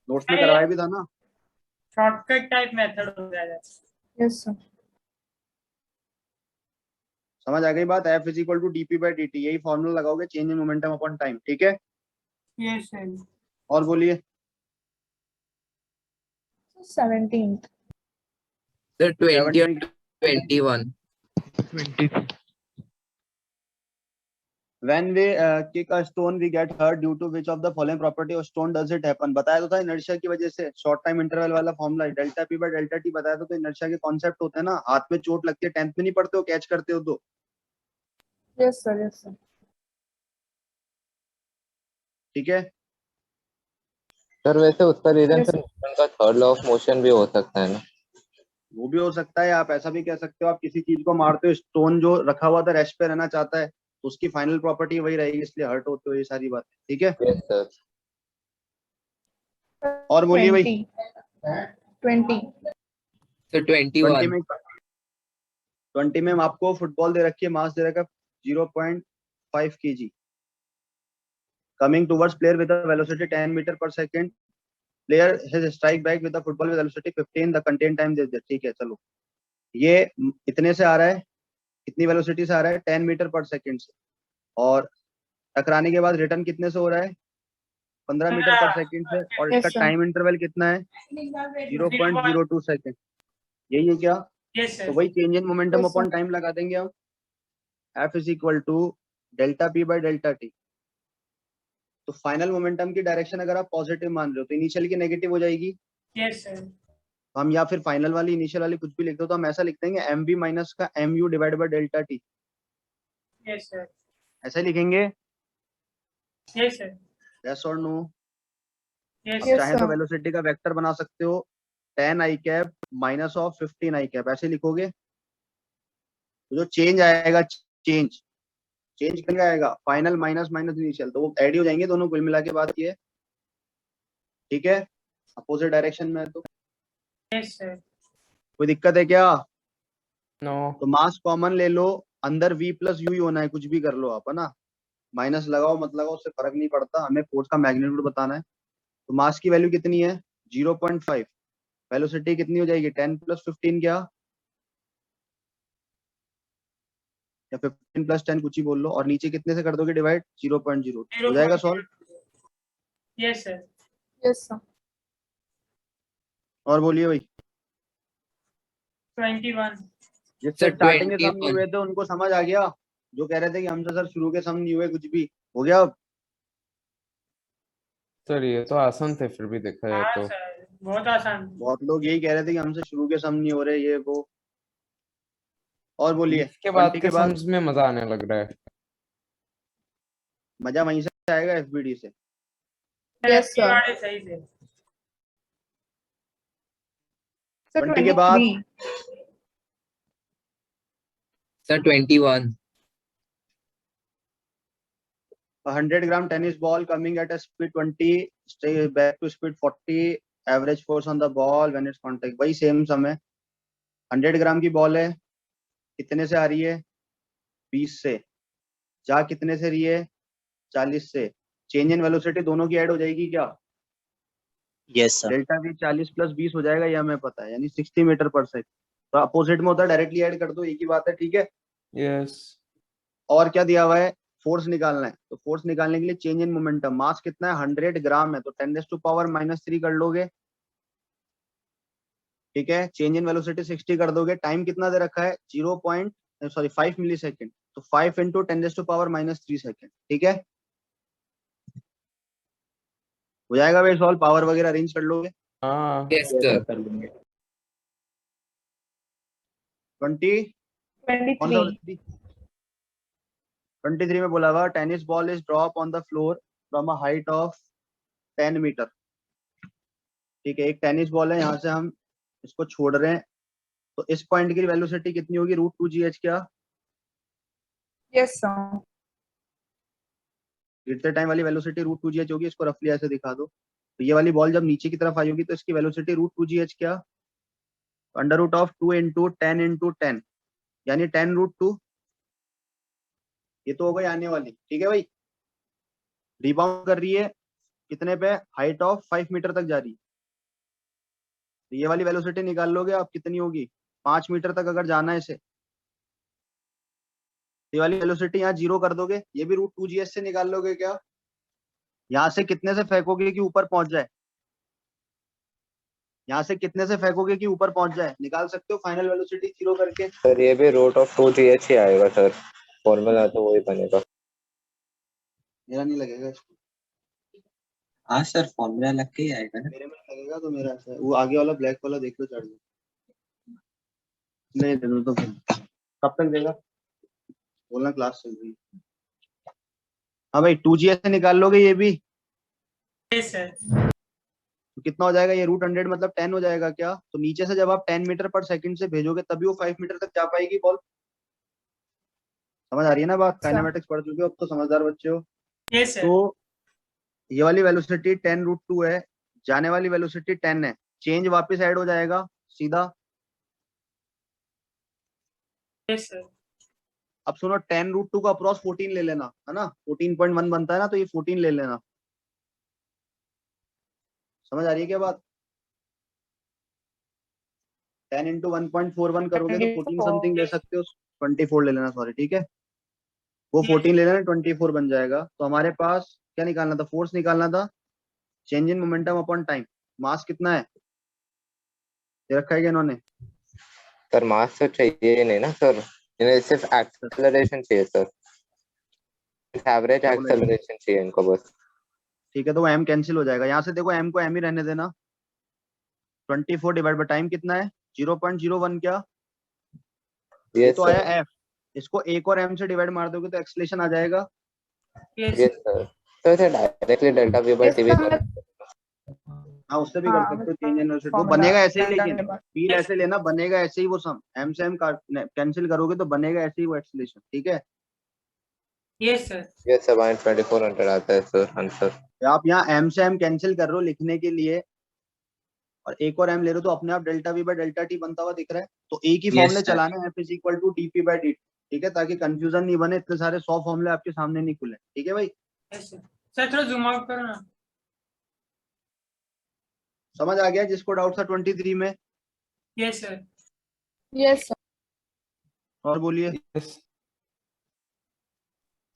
नोट्स में करवाया भी था ना। शॉर्टकट टाइप मेथड हो जाएगा। Yes sir. समझ आ गई बात? F is equal to dp by dt, यही फॉर्मूला लगाओगे change in momentum upon time, ठीक है। Yes sir. और बोलिए। 17th। सर 20 और 17 21। When we kick a stone, we get hurt due to which of the following property of stone does it happen? बताया तो था इनर्शिया की वजह से, शॉर्ट टाइम इंटरवल वाला formula delta P by delta T बताया तो इनर्शिया के कॉन्सेप्ट होते हैं ना। हाथ में चोट लगती है, 10th में नहीं पढ़ते हो, कैच करते हो तो। Yes sir, yes sir. ठीक है। सर वैसे उसका रीजन Yes, सर न्यूटन का थर्ड लॉ ऑफ मोशन भी हो सकता है ना? वो भी हो सकता है, आप ऐसा भी कह सकते हो, आप किसी चीज को मारते हो, स्टोन जो रखा हुआ था रेस्ट पे रहना चाहता है तो उसकी फाइनल प्रॉपर्टी वही रहेगी, इसलिए हर्ट होते हो, ये सारी बातें, ठीक है। Yes sir. और बोलिए भाई। 20। सर 20 21। में 20 में आपको फुटबॉल दे रखी है, मास दे रखा है 0.5 kg, coming towards player with a velocity 10 meter पर second, player has strike back with the football with velocity 15, the contact time this, ठीक है। चलो ये इतने से आ रहा है, कितनी वेलोसिटी से आ रहा है? 10 मीटर पर सेकंड से, और टकराने के बाद रिटर्न कितने से हो रहा है? 15 मीटर पर सेकंड से, और इसका Yes, sir. टाइम इंटरवल कितना है? 0.02 सेकंड। यही है क्या? यस तो सर। वही change in momentum Yes, sir. Upon time लगा देंगे हम। F is equal to delta P by delta T. तो फाइनल मोमेंटम की डायरेक्शन अगर आप पॉजिटिव मान रहे हो तो इनिशियल की नेगेटिव हो जाएगी। Yes sir. तो हम या फिर फाइनल वाली इनिशियल वाली कुछ भी लिख दो तो हम ऐसा लिख देंगे mv माइनस का mu divide by delta T, yes sir. ऐसे लिखेंगे। Yes sir. यस और नो? यस अब Yes, चाहे तो sir. वेलोसिटी का वेक्टर बना सकते हो 10 i cap minus of 15 i cap, ऐसे लिखोगे। तो जो चेंज आएगा, चेंज क्या आएगा? फाइनल माइनस माइनस इनिशियल, तो वो ऐड हो जाएंगे दोनों कुल मिला के बात ये, ठीक है। अपोजिट डायरेक्शन में है तो यस सर। कोई दिक्कत है क्या? नो। तो मास कॉमन ले लो, अंदर v प्लस यू ही होना है, कुछ भी कर लो आप, है ना। माइनस लगाओ मत लगाओ उससे फर्क नहीं पड़ता, हमें फोर्स का मैग्नीट्यूड बताना है। तो मास की वैल्यू कितनी है? 0.5। वेलोसिटी कितनी हो जाएगी? 10 प्लस 15 क्या, या 15 प्लस 10 कुछ ही बोल लो, और नीचे कितने से कर दोगे डिवाइड? 0.0, हो जाएगा solve. Yes sir. Yes, sir. और बोलिए भाई। 21। जिससे सर स्टार्टिंग के सम नहीं 21। हुए थे उनको समझ आ गया, जो कह रहे थे कि हमसे सर शुरू के सम नहीं हुए, कुछ भी हो गया अब। सर ये तो आसान थे फिर भी देखा जाए हाँ तो। सर, बहुत आसान। बहुत लोग यही कह रहे थे कि हमसे शुरू के सम नहीं हो रहे, ये वो। और बोलिए। इसके बाद 20 के के बाद सम्स में मजा आने लग रहा है। मजा वहीं से आएगा, एफबीडी से। Yes, sir. वाले सही थे। Sir, 20 के बाद 23. Sir 21। 100 gram tennis ball coming at a speed 20, stay back to speed 40, average force on the ball when it's contact, वही सेम सम है। 100 ग्राम की बॉल है, कितने से आ रही है? 20 से। जा कितने से रही है? 40 से। चेंज इन वेलोसिटी दोनों की ऐड हो जाएगी क्या? Yes sir. Delta we 40 plus 20 हो जाएगा, ये हमें पता है, यानी 60 मीटर पर सेकंड। तो अपोजिट में होता है, डायरेक्टली ऐड कर दो, एक ही बात है, ठीक है। यस। और क्या दिया हुआ है? फोर्स निकालना है, तो फोर्स निकालने के लिए चेंज इन मोमेंटम, मास कितना है 100 ग्राम है, तो 10⁻³ कर लोगे, ठीक है। चेंज इन वेलोसिटी 60 कर दोगे, टाइम कितना दे रखा है 5 मिली सेकेंड, तो 5 इंटू 10⁻³ सेकेंड, ठीक है। हो जाएगा भाई सॉल्व, पावर वगैरह अरेंज कर लोगे। हाँ Yes, sir. कर लूंगे। 20 कौन सा 23. 23 में बोला हुआ tennis ball is drop on the floor from a height of 10 metre, ठीक है। एक टेनिस बॉल है, यहाँ से हम इसको छोड़ रहे हैं, तो इस पॉइंट की वेलोसिटी कितनी होगी √2gh, क्या Yes, sir. गिरते टाइम वाली वेलोसिटी √2gh होगी, इसको रफली ऐसे दिखा दो। तो ये वाली बॉल जब नीचे की तरफ आई होगी तो इसकी वेलोसिटी √2gh क्या, √2 इंटू 10 इंटू 10 यानी 10√2, ये तो हो गई आने वाली, ठीक है भाई। रिबाउंड कर रही है कितने पे, हाइट ऑफ 5 मीटर तक जा रही है, तो ये वाली वेलोसिटी निकाल लोगे आप, कितनी होगी 5 मीटर तक अगर जाना है इसे, ये वाली वेलोसिटी यहाँ 0 कर दोगे, ये भी √2gh से निकाल लोगे क्या, यहाँ से कितने से फेंकोगे कि ऊपर पहुंच जाए, यहाँ से कितने से फेंकोगे कि ऊपर पहुंच जाए, निकाल सकते हो फाइनल वेलोसिटी 0 करके। सर ये भी √2gh ही आएगा सर, फॉर्मूला तो वही बनेगा। मेरा नहीं लगेगा इसको, हाँ सर फॉर्मूला लग के ही आएगा ना। मेरे में लगेगा तो मेरा ऐसा है, वो आगे वाला ब्लैक वाला देख लो चार्ज नहीं दे दो तो फिर कब तक देगा, बोलना क्लास चल रही है। हाँ भाई 2gh से निकाल लोगे ये भी, यस सर। तो कितना हो जाएगा ये √100 मतलब 10 हो जाएगा क्या, तो नीचे से जब आप 10 मीटर पर सेकंड से भेजोगे तभी वो 5 मीटर तक जा पाएगी बॉल। समझ आ रही है ना बात, काइनेमेटिक्स पढ़ चुके हो अब तो, समझदार बच्चे हो। Yes sir. तो ये वाली वेलोसिटी 10√2 है, जाने वाली वेलोसिटी 10 है, चेंज वापस ऐड हो जाएगा सीधा। Yes sir. अब सुनो 10√2 का अप्रॉक्स 14 ले लेना, है ना 14.1 बनता है ना, तो ये 14 ले लेना। समझ आ रही है क्या बात, 10 इंटू 1.41 करोगे तो 14 समथिंग ले सकते हो, 24 ले लेना सॉरी, ठीक है। वो 14 ले लेना 24 बन जाएगा। तो हमारे पास क्या निकालना था, फोर्स निकालना था, change in momentum upon time, mass कितना है दे रखा है क्या इन्होंने, सर मास तो चाहिए ही नहीं ना सर, इन्हें सिर्फ एक्सेलरेशन चाहिए सर, एवरेज क्या बोला? एक्सेलरेशन चाहिए इनको बस। ठीक है, तो वो m कैंसिल हो जाएगा, यहाँ से देखो m को m ही रहने देना, 24 डिवाइड बाय टाइम कितना है 0.01 क्या, ये तो आया f, इसको एक और m से डिवाइड मार दोगे तो एक्सेलरेशन आ जाएगा। यस यस सर, तो इसे डायरेक्टली ΔV/dv कर, हाँ उससे भी कर हाँ, सकते हो चेंज इन वेलोसिटी, वो formula बनेगा ऐसे ही, delta लेकिन V/d. फील ऐसे लेना, बनेगा ऐसे ही वो सम, m से m कैंसिल करोगे तो बनेगा ऐसे ही वो एक्सेलरेशन, ठीक है। Yes sir. यस सर 2400 आता है सर आंसर। तो आप यहाँ m से m कैंसिल कर रहे हो लिखने के लिए, और एक और m ले रहे हो तो अपने आप ΔV/ΔT बनता हुआ दिख रहा है, तो एक ही Yes, फॉर्मूले sir. चलाने हैं, F = dp/dt, ठीक है, ताकि कंफ्यूजन नहीं बने, इतने सारे 100 फॉर्मूले आपके सामने नहीं खुले, ठीक है भाई। Yes sir. सर थोड़ा जूम आउट करो ना। समझ आ गया जिसको डाउट था 23 में, यस सर। Yes, sir. और बोलिए। yes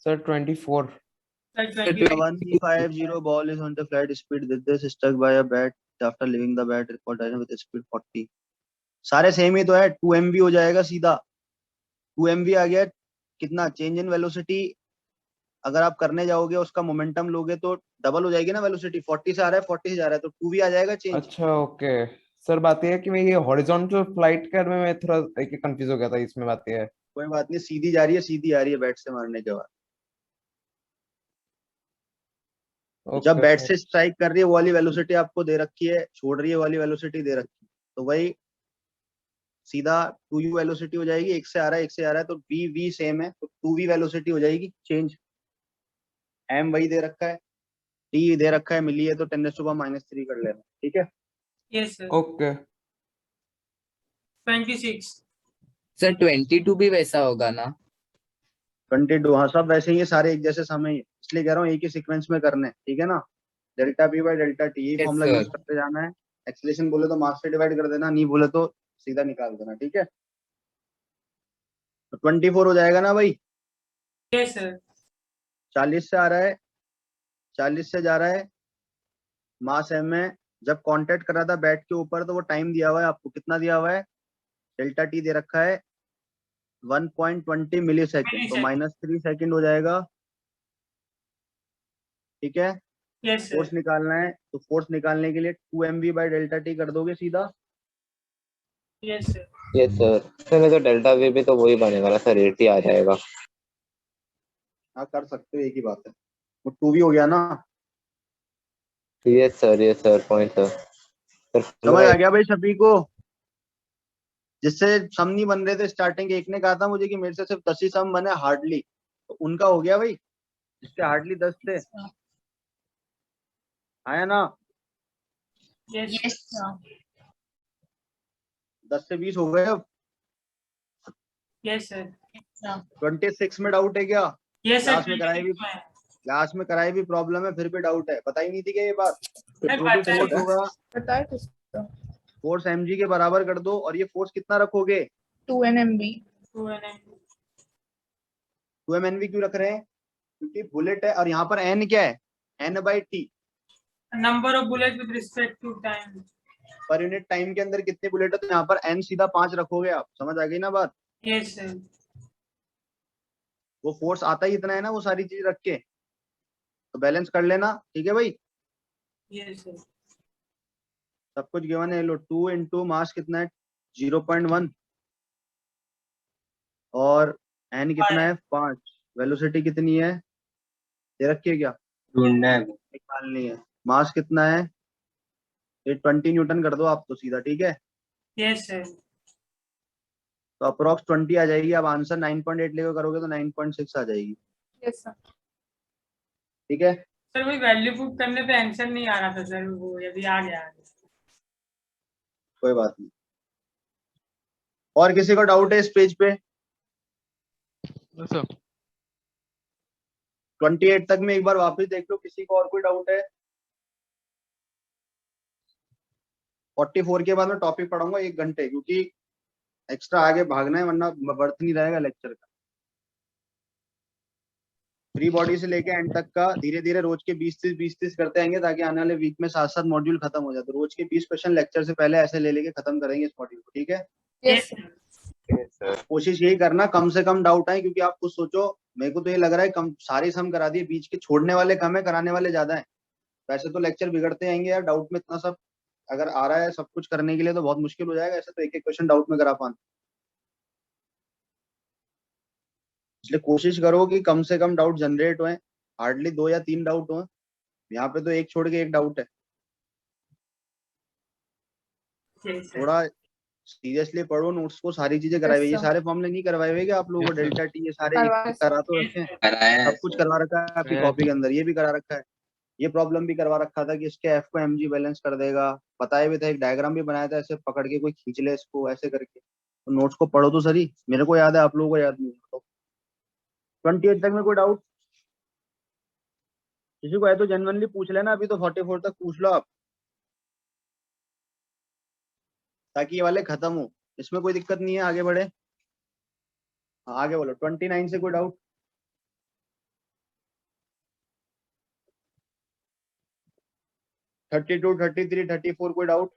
sir 24 sir Sir, 20 150 ball is on the flight speed with this stuck by a bat after leaving the bat for direction with speed 40, सारे सेम ही तो है, 2mv हो जाएगा सीधा, 2mv आ गया, कितना चेंज इन वेलोसिटी अगर आप करने जाओगे उसका मोमेंटम लोगे तो डबल हो जाएगी ना वेलोसिटी, 40 से आ रहा है 40 से जा रहा है तो 2v आ जाएगा चेंज। अच्छा ओके सर, बात यह है कि मैं ये हॉरिजॉन्टल फ्लाइट कर में मैं थोड़ा एक कंफ्यूज हो गया था, इसमें बात यह है। कोई बात नहीं, सीधी जा रही है सीधी आ रही है बैट से मारने के बाद, जब बैट से स्ट्राइक कर रही है वो वाली वेलोसिटी आपको दे रखी है, छोड़ रही है वाली वेलोसिटी दे रखी है, तो वही सीधा 2u वेलोसिटी हो जाएगी, एक से आ रहा है एक से आ रहा है तो v सेम है तो 2v वेलोसिटी हो जाएगी चेंज, m वही दे रखा है, t दे रखा है, मिली है तो 10⁻³ कर लेना, ठीक है। Yes sir. ओके 26 सर 22 भी वैसा होगा ना? 22 हाँ सब वैसे ही है, सारे एक जैसे समय ही है, इसलिए कह रहा हूँ एक ही सीक्वेंस में करने, ठीक है ना। ΔP/ΔT यही Yes, फॉर्मूला sir. यूज करते जाना है, एक्सेलरेशन बोले तो मास से डिवाइड कर देना, नहीं बोले तो सीधा निकाल देना, ठीक है। तो 24 हो जाएगा ना भाई, यस सर। 40 से आ रहा है, 40 से जा रहा है, मास एम में। जब कांटेक्ट कर रहा था बैट के ऊपर तो वो टाइम दिया हुआ है आपको, कितना दिया हुआ है, डेल्टा टी दे रखा है 1.20 मिली सेकेंड, तो -3 सेकेंड हो जाएगा। ठीक है, यस फोर्स सर, निकालना है तो फोर्स निकालने के लिए 2mv/डेल्टा टी कर दोगे सीधा। यस सर, ये सर नहीं तो डेल्टा वी भी तो वही बनेगा ना सर, 80 आ जाएगा। हाँ कर सकते हो, एक ही बात है, वो 2v हो गया ना। ये सर पॉइंट सर समझ आ गया भाई सभी को? जिससे सम नहीं बन रहे थे स्टार्टिंग, एक ने कहा था मुझे कि मेरे से सिर्फ 10 ही सम बने हार्डली, तो उनका हो गया भाई, जिसके हार्डली 10 थे। आया ना? यस सर, 10 से 20 हो गए अब। यस सर, 26 में डाउट है क्या? यस क्लास सर, में कराई भी प्रॉब्लम है, फिर भी डाउट है, पता ही नहीं थी क्या ये बात? मैं जो भी पता फोर्स है। होगा पता है किसका? फोर्स mg के बराबर कर दो, और ये फोर्स कितना रखोगे? 2 NMB। 2mnv क्यों रख रहे हैं? क्योंकि बुलेट है, और यहाँ पर n क्या है, n/t, number of bullet with respect to time. Per unit time के अंदर कितने बुलेट है, तो यहाँ पर n सीधा 5 रखोगे आप। समझ आ गई ना बात? यस सर, वो फोर्स आता ही इतना है ना, वो सारी चीज रख के, तो बैलेंस कर लेना। ठीक है भाई, यस सर, सब कुछ गिवन है। लो 2 इंटू मास कितना है, 0.1, और n कितना है, 5। वेलोसिटी कितनी है दे रखी है क्या? ढूंढना है। निकालनी है। मास कितना है, ये 20 न्यूटन कर दो आप तो सीधा। ठीक है, यस सर, तो अप्रोक्स 20 आ जाएगी। अब आंसर 9.8 लेकर करोगे तो 9.6 आ जाएगी। Yes sir. ठीक है, सर वही वैल्यू पुट करने पे आंसर नहीं आ रहा था सर, वो यदि आ गया। कोई बात नहीं। और किसी को डाउट है इस पेज पे? 28 तक में एक बार वापस देख लो, किसी को और कोई डाउट है? 44 के बाद में टॉपिक पढ़ाऊंगा 1 घंटे, क्योंकि एक्स्ट्रा आगे भागना है, वरना बर्थ नहीं रहेगा लेक्चर का। फ्री बॉडी से लेके एंड तक का धीरे धीरे रोज के 20-30 करते आएंगे, ताकि आने वाले वीक में 7-7 मॉड्यूल खत्म हो जाए। तो रोज के 20 क्वेश्चन लेक्चर से पहले ऐसे ले लेके खत्म करेंगे इस मॉड्यूल को। ठीक है, यस सर। कोशिश यही करना कम से कम डाउट आए, क्योंकि आप खुद सोचो, मेरे को तो ये लग रहा है कम सारे सम करा दिए, बीच के छोड़ने वाले कम है, कराने वाले ज्यादा है। वैसे तो लेक्चर बिगड़ते आएंगे यार, डाउट में इतना सब अगर आ रहा है सब कुछ करने के लिए तो बहुत मुश्किल हो जाएगा। ऐसे तो एक एक क्वेश्चन डाउट में करा पाना, इसलिए कोशिश करो कि कम से कम डाउट जनरेट होए, हार्डली 2 या 3 डाउट हो। यहाँ पे तो एक छोड़ के एक डाउट है। यस सर, थोड़ा सीरियसली पढ़ो नोट्स को, सारी चीजें कराई हुई। ये Yes, sir. सारे फॉर्मूले नहीं करवाए हुए क्या आप लोगों को? Yes, sir. डेल्टा टी ये सारे करवाए एक करा तो रखे हैं, कराया है सब कुछ करवा रखा है आपकी कराया कॉपी के अंदर, ये भी करा रखा है। ये प्रॉब्लम भी करवा रखा था कि इसके एफ को mg बैलेंस कर देगा, बताया भी था, एक डायग्राम भी बनाया था, ऐसे पकड़ के कोई खींच ले इसको ऐसे करके। तो नोट्स को पढ़ो तो सही, मेरे को याद है, आप लोगों को याद नहीं। तो 28 तक में कोई डाउट किसी को है तो जेन्युइनली पूछ लेना, अभी तो 44 तक पूछ लो आप, ताकि ये वाले खत्म हो, इसमें कोई दिक्कत नहीं है, आगे बढ़े। हाँ आगे बोलो। 29 से कोई डाउट? 32, 33, 34 कोई डाउट?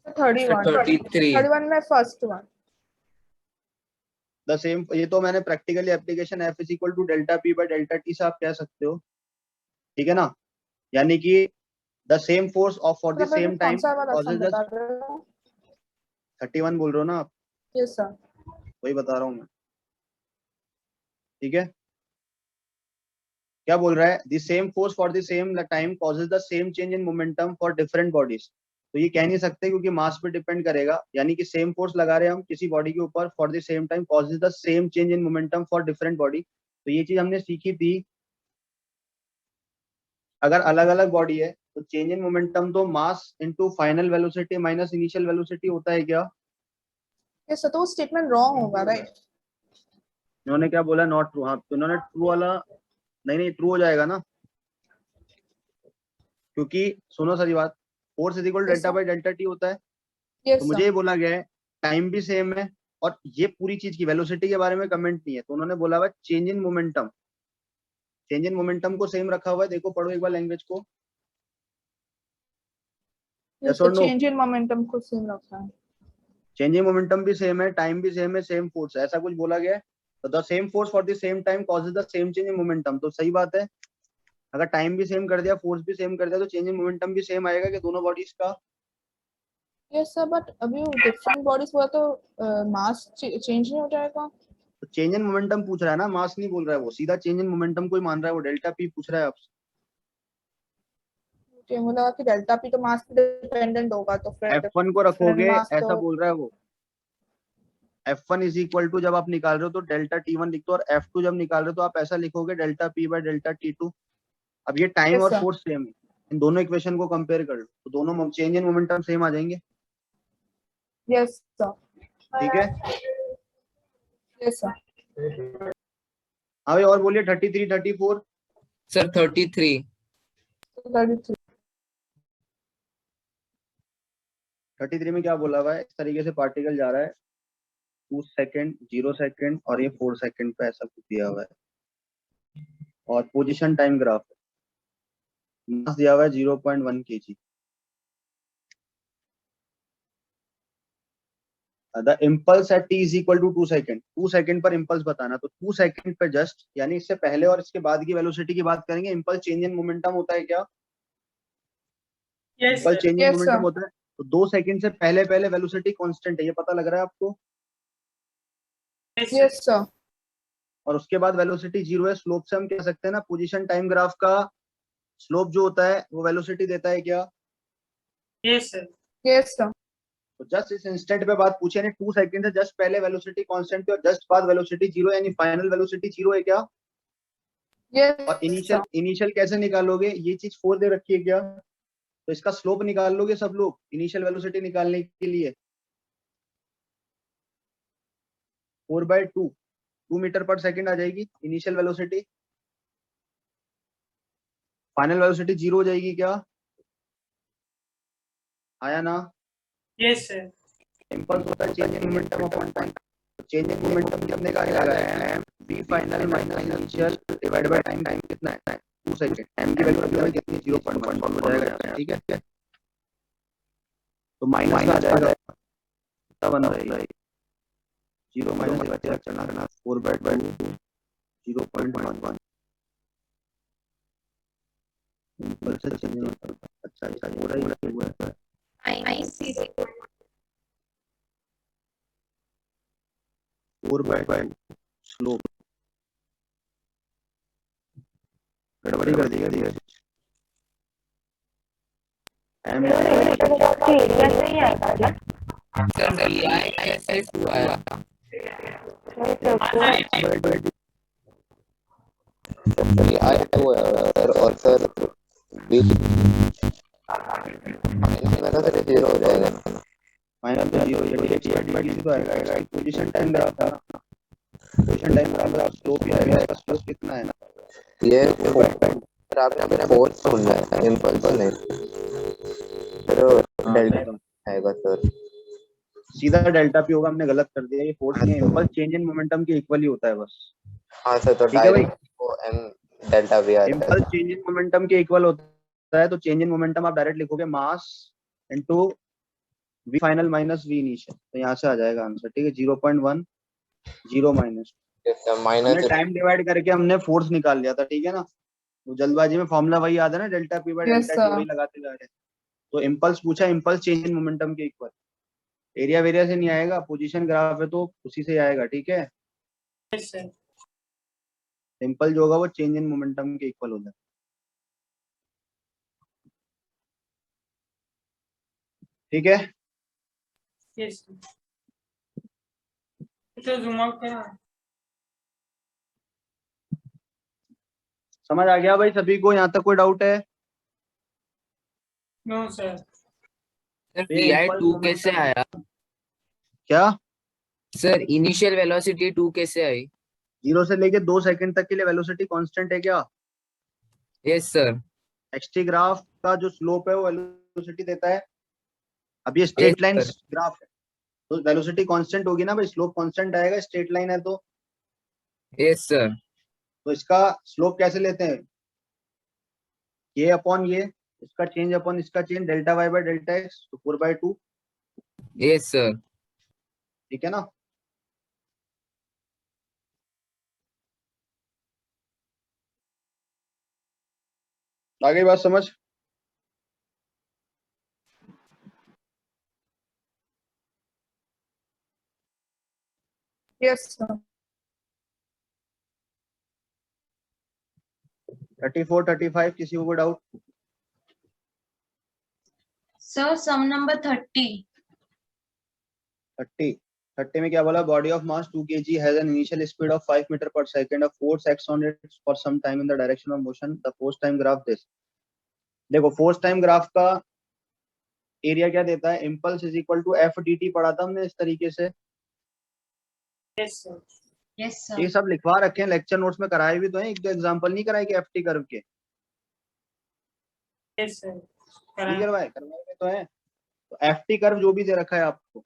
31। 33 31 में फर्स्ट वन। द सेम, ये तो मैंने practically application F is equal to delta P by delta T से आप कह सकते हो। ठीक है ना, यानी कि the same force of for the same कौन टाइम सा वाला सम कॉजेज बता द रहे हो? 31 बोल रहे हो ना आप? Yes sir. वही बता रहा हूँ मैं। ठीक है, क्या बोल रहा है? The same force for the same time causes the same change in momentum for different bodies. तो ये कह नहीं सकते, क्योंकि मास पे डिपेंड करेगा, यानी कि सेम फोर्स लगा रहे हैं हम किसी बॉडी के ऊपर, for the same time causes the same change in momentum for different body. तो ये चीज हमने सीखी थी, अगर अलग अलग बॉडी है तो चेंज इन मोमेंटम तो mass into final velocity minus initial velocity होता है क्या? यस सर, तो स्टेटमेंट रॉन्ग होगा राइट? इन्होंने क्या बोला? Not true. हाँ तो इन्होंने ट्रू वाला, नहीं ट्रू हो जाएगा ना, क्योंकि सुनो सारी बात, force is equal Yes, delta sir. By delta T होता है। यस तो मुझे ये बोला गया है टाइम भी सेम है, और ये पूरी चीज की वेलोसिटी के बारे में कमेंट नहीं है, तो उन्होंने बोला हुआ change in momentum. Change in momentum को सेम रखा हुआ है, देखो पढ़ो एक बार लैंग्वेज को। Yes or no? Change in momentum को सेम रखा है। चेंज इन मोमेंटम भी सेम है, टाइम भी सेम है, सेम फोर्स, ऐसा कुछ बोला गया है। तो the same force for the same time causes the same change in momentum, तो सही बात है। अगर टाइम भी सेम कर दिया, फोर्स भी सेम कर दिया, तो चेंज इन मोमेंटम भी सेम आएगा कि दोनों बॉडीज का। यस सर, बट अभी डिफरेंट बॉडीज हुआ तो मास चेंज नहीं हो जाएगा। तो चेंज इन मोमेंटम पूछ रहा है ना, मास नहीं बोल रहा है वो, सीधा चेंज इन मोमेंटम को ही मान रहा है वो, डेल्टा पी पूछ रहा है आपसे। मुझे लगा कि डेल्टा पी तो मास पे डिपेंडेंट होगा, तो फिर F1 को रखोगे mass ऐसा तो- बोल रहा है वो। F1 इज इक्वल टू जब आप निकाल रहे हो तो डेल्टा T1 लिखते हो, और F2 जब निकाल रहे हो तो आप ऐसा लिखोगे delta P by delta T2। अब ये टाइम Yes, और sir. फोर्स सेम है, इन दोनों इक्वेशन को कंपेयर कर लो तो दोनों चेंज इन मोमेंटम सेम आ जाएंगे। Yes sir. ठीक है, यस सर। हाँ भाई और बोलिए। 33 34 सर 33। 33 में क्या बोला हुआ है, इस तरीके से पार्टिकल जा रहा है 2 सेकेंड 0 सेकेंड और ये 4 सेकेंड पे, ऐसा कुछ दिया हुआ है। और पोजीशन टाइम ग्राफ मास दिया हुआ है 0.1 kg। The impulse at t is equal to 2 second, 2 second पर इम्पल्स बताना, तो 2 सेकेंड पे जस्ट, यानी इससे पहले और इसके बाद की वेलोसिटी की बात करेंगे। इम्पल्स चेंज इन मोमेंटम होता है क्या? यस इम्पल्स चेंज इन Yes, मोमेंटम sir. होता है। तो 2 सेकेंड से पहले पहले वेलोसिटी कांस्टेंट है, ये पता लग रहा है आपको। Yes sir. और उसके बाद वेलोसिटी 0 है। स्लोप से हम कह सकते हैं ना, पोजीशन टाइम ग्राफ का स्लोप जो होता है वो वेलोसिटी देता है क्या? Yes sir. Yes sir. तो जस्ट इस इंस्टेंट पे बात पूछे, यानी 2 सेकंड से जस्ट पहले वेलोसिटी कांस्टेंट थी और जस्ट बाद वेलोसिटी 0, यानी फाइनल वेलोसिटी 0 है क्या? यस और इनिशियल कैसे निकालोगे? ये चीज 4 दे रखी है क्या? तो इसका स्लोप निकाल लोगे सब लोग इनिशियल वेलोसिटी निकालने के लिए। 4/2 2 मीटर पर सेकंड आ जाएगी इनिशियल वेलोसिटी। फाइनल वेलोसिटी 0 हो जाएगी क्या? आया ना? Yes sir. इम्पल्स होता है change in momentum upon time. Change in momentum हमने कहा है v final minus initial divide by time. Time कितना है? 2 सेकंड। टाइम की वैल्यू कितनी? 0.1 हो जाएगा। ठीक है, तो माइनस आ जाएगा तब बन रही 0 माइनस चलना 4/2 0.11 इम्पल्स चेंज इन मोमेंटम। अच्छा हो रहा है। 4/2 स्लोप गड़बड़ी कर दी है। सर VI कैसे हुआ है? आई तो सर, और सर बी मेरा सर 0 हो जाएगा। माइनस तो 0 ये dx/dt तो आएगा। पोजीशन टाइम ग्राफ था, पोजीशन टाइम ग्राफ स्लोप ही आएगा। इसका स्लोप कितना है? ये सर आपने फोर्स सुनना है, इम्पल्स नहीं। सर डेल्टा आएगा सर। सीधा डेल्टा पी होगा, हमने गलत कर दिया। ये फोर्स नहीं है, इम्पल्स चेंज इन मोमेंटम के इक्वल ही होता है बस। हाँ सर, तो ठीक है भाई, डायरेक्ट वो m delta we uh impulse जाएगा। चेंज इन मोमेंटम के इक्वल होता है। तो चेंज इन मोमेंटम आप डायरेक्ट लिखोगे mass into v final minus v initial, तो यहाँ से आ जाएगा आंसर। ठीक है, 0.1 0 माइनस हमने माइनस टाइम डिवाइड करके हमने फोर्स निकाल लिया था। ठीक है ना, तो जल्दबाजी में फॉर्मूला वही याद है ना, delta P by Yes, delta T, sir. वही लगाते जा रहे हैं। तो इम्पल्स पूछा, इम्पल्स चेंज इन मोमेंटम के इक्वल। एरिया वेरिया से नहीं आएगा, पोजीशन ग्राफ है तो उसी से आएगा। ठीक है, यस सर। सिंपल जो होगा वो चेंज इन मोमेंटम के इक्वल होगा। ठीक है, यस सर। तो जूम आउट करा। समझ आ गया भाई सभी को? यहाँ तक कोई डाउट है? No sir. सर VI 2 कैसे आया? क्या? सर इनिशियल वेलोसिटी 2 कैसे आई? 0 से लेके 2 सेकंड तक के लिए वेलोसिटी कांस्टेंट है क्या? Yes sir. एक्सटी ग्राफ का जो स्लोप है वो वेलोसिटी देता है। अब ये स्ट्रेट लाइन sir. ग्राफ है तो वेलोसिटी कांस्टेंट होगी ना भाई, स्लोप कांस्टेंट आएगा, स्ट्रेट लाइन है तो। Yes sir. तो इसका स्लोप कैसे लेते हैं, ये अपॉन ये, इसका चेंज अपॉन इसका change, delta Y by delta X, तो 4/2, यस सर। ठीक है ना। आगे बात समझ। Yes, sir. 34 35 किसी को डाउट? सर सम नंबर 30। 30 में क्या बोला, body of mass 2 kg has an initial speed of 5 meter पर second, a force act on it for some time in the direction of motion, the force time graph this. देखो फोर्स टाइम ग्राफ का एरिया क्या देता है, impulse is equal to f d t, पढ़ा था हमने इस तरीके से। Yes sir. यस ये सर। सब लिखवा रखे हैं, लेक्चर नोट्स में कराए भी तो हैं, एक दो एग्जांपल नहीं कराए कि एफ टी कर्व के, यस सर। नहीं करवाए, करवाए तो हैं। तो एफ टी कर्व जो भी दे रखा है आपको,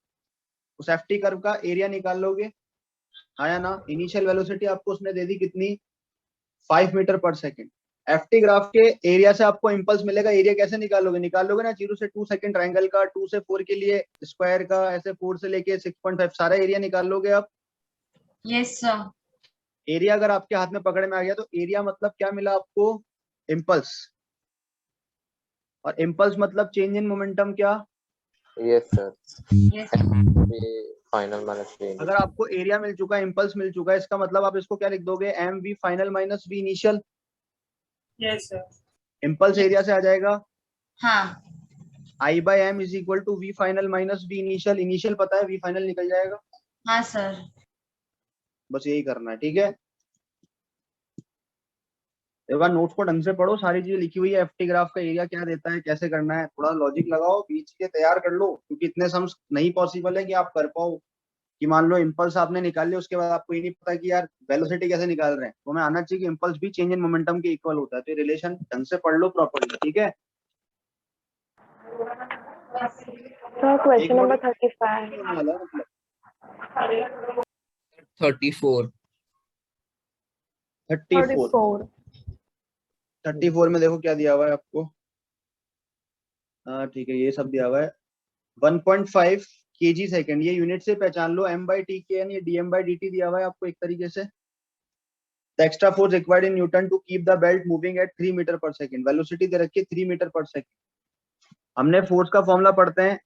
उस एफ टी कर्व का एरिया निकाल लोगे, हाँ या ना। इनिशियल वेलोसिटी आपको उसने दे दी कितनी, 5 मीटर पर सेकंड। एफ टी ग्राफ के एरिया से आपको इम्पल्स मिलेगा, एरिया कैसे निकालोगे, निकालोगे ना 0 से 2 सेकंड ट्रायंगल का, 2 से 4 के लिए स्क्वायर का, ऐसे 4 से लेके 6.5 सारा एरिया निकाल लोगे आप। Yes sir. एरिया अगर आपके हाथ में पकड़ में आ गया तो एरिया मतलब क्या मिला आपको, इम्पल्स, और इम्पल्स मतलब चेंज इन मोमेंटम क्या, yes sir. Yes final minus V. अगर आपको एरिया मिल चुका है, इम्पल्स मिल चुका है, इसका मतलब आप इसको क्या लिख दोगे, m v final minus v initial. Yes sir. Impulse area से आ जाएगा हाँ। I by m is equal to v final minus v initial, initial पता है, वी फाइनल निकल जाएगा। हाँ सर। बस यही करना है, ठीक है। एक बार नोट्स को ढंग से पढ़ो, सारी चीजें लिखी हुई है, एफटी ग्राफ का एरिया क्या देता है, कैसे करना है, थोड़ा लॉजिक लगाओ, बीच चीजें तैयार कर लो, क्योंकि इतने सम्स नहीं पॉसिबल है कि आप कर पाओ। कि मान लो इम्पल्स आपने निकाल लिया, उसके बाद आपको ये नहीं पता कि यार वेलोसिटी कैसे निकाल रहे हैं, तो हमें आना चाहिए कि इम्पल्स भी चेंज इन मोमेंटम के इक्वल होता है, तो ये रिलेशन ढंग से पढ़ लो प्रॉपर्ली, ठीक है। Sir, एक question number मॉडल 35. वाला मतलब 34। 34 34 में देखो क्या दिया हुआ है आपको, हाँ ठीक है, ये सब दिया हुआ है। 1.5 kg सेकेंड, ये यूनिट से पहचान लो, m बाई टी के एन, ये dm बाई dt दिया हुआ है आपको एक तरीके से। The extra force required in newton to keep the belt moving at 3 metre per second, velocity दे रखी है 3 मीटर पर सेकेंड। हमने फोर्स का फॉर्मूला पढ़ते हैं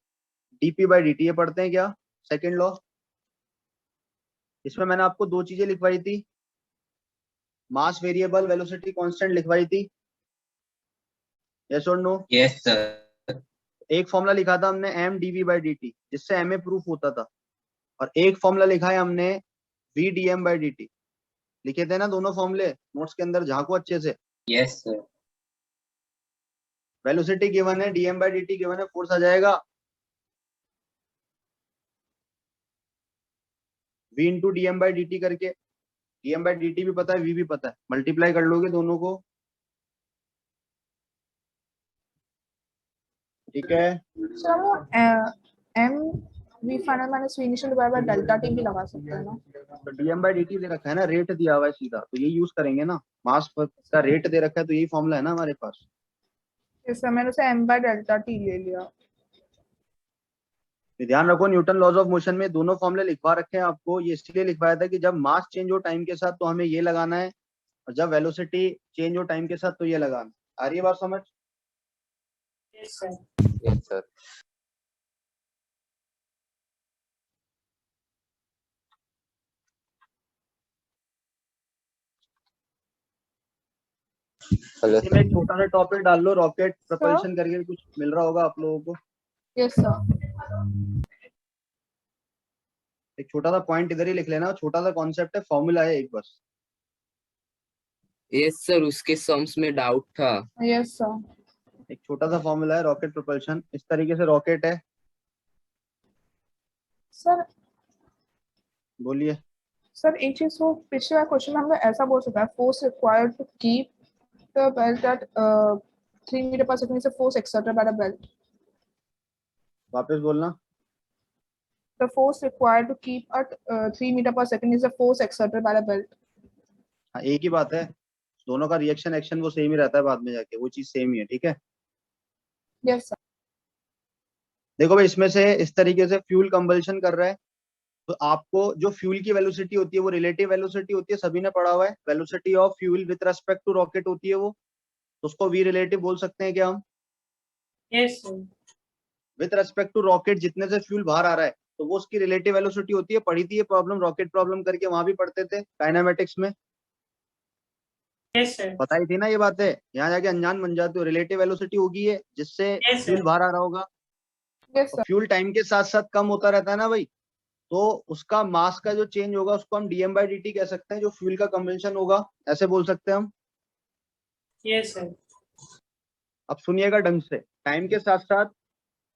dp बाई dt, ये पढ़ते हैं क्या, सेकेंड लॉ। इसमें मैंने आपको दो चीजें लिखवाई थी, मास वेरिएबल, वेलोसिटी कांस्टेंट लिखवाई थी, यस और नो। Yes sir. एक फॉर्मूला लिखा था हमने m dv बाई dt, जिससे ma प्रूफ होता था, और एक फॉर्मूला लिखा है हमने v dm बाई dt, लिखे थे ना दोनों फॉर्मूले, नोट्स के अंदर झांको अच्छे से। Yes sir. वेलोसिटी गिवन है, dm बाई dt गिवन है, फोर्स आ जाएगा v into dm by dt करके, dm बाई dt भी पता है, v भी पता है, मल्टीप्लाई कर लोगे दोनों को, ठीक है। सर वो m v final minus v initial divided by delta t भी लगा सकते हैं ना। तो dm बाई dt दे रखा है ना, रेट दिया हुआ है सीधा, तो ये यूज करेंगे ना, मास का रेट दे रखा है, तो यही फॉर्मूला है ना हमारे पास। इस समय मैंने उसे m by delta t ले लिया। तो ध्यान रखो, न्यूटन लॉज ऑफ मोशन में दोनों फॉर्मूले लिखवा रखे हैं आपको, ये इसलिए लिखवाया था कि जब मास चेंज हो टाइम के साथ तो हमें ये लगाना है, और जब वेलोसिटी चेंज हो टाइम के साथ तो ये लगाना है। आ रही है बात समझ? Yes sir. Yes sir. Hello इसमें एक छोटा सा टॉपिक डाल लो, रॉकेट प्रपल्शन करके कुछ मिल रहा होगा आप लोगों को, यस सर। एक छोटा सा पॉइंट इधर ही लिख लेना, छोटा सा कॉन्सेप्ट है, फॉर्मूला है एक बस। यस सर, उसके सम्स में डाउट था। Yes sir. एक छोटा सा फॉर्मूला है रॉकेट प्रोपल्शन, इस तरीके से रॉकेट है, सर बोलिए। सर एक चीज वो पिछले क्वेश्चन में हमने ऐसा बोल सकता है, force required to keep the belt at 3 metre पर second is a force exerted by the belt. वापस बोलना। The force required to keep at 3 meter per second is the force exerted by the belt. हाँ एक ही बात है, दोनों का रिएक्शन एक्शन वो सेम ही रहता है बाद में जाके, वो चीज सेम ही है, ठीक है। Yes sir. देखो भाई इसमें से इस तरीके से फ्यूल कंबल्शन कर रहा है, तो आपको जो फ्यूल की वेलोसिटी होती है वो रिलेटिव वेलोसिटी होती है, सभी ने पढ़ा हुआ है, velocity of fuel with respect to rocket होती है वो, तो उसको वी रिलेटिव बोल सकते हैं क्या हम। Yes sir. With respect to rocket जितने से फ्यूल बाहर आ रहा है तो वो उसकी रिलेटिव वेलोसिटी होती है। पढ़ी थी ये प्रॉब्लम, रॉकेट प्रॉब्लम करके वहां भी पढ़ते थे काइनेमेटिक्स में, यस सर। बताई थी ना ये बातें, यहाँ जाके अनजान बन जाते हो। रिलेटिव वेलोसिटी होगी ये जिससे Yes, sir. फ्यूल बाहर आ रहा होगा, यस और सर। फ्यूल टाइम के साथ साथ कम होता रहता है ना भाई, तो उसका मास का जो चेंज होगा उसको हम डीएम बाई डी टी कह सकते हैं, जो फ्यूल का कंबंशन होगा ऐसे बोल सकते हैं हम। Yes sir. अब सुनिएगा ढंग से, टाइम के साथ साथ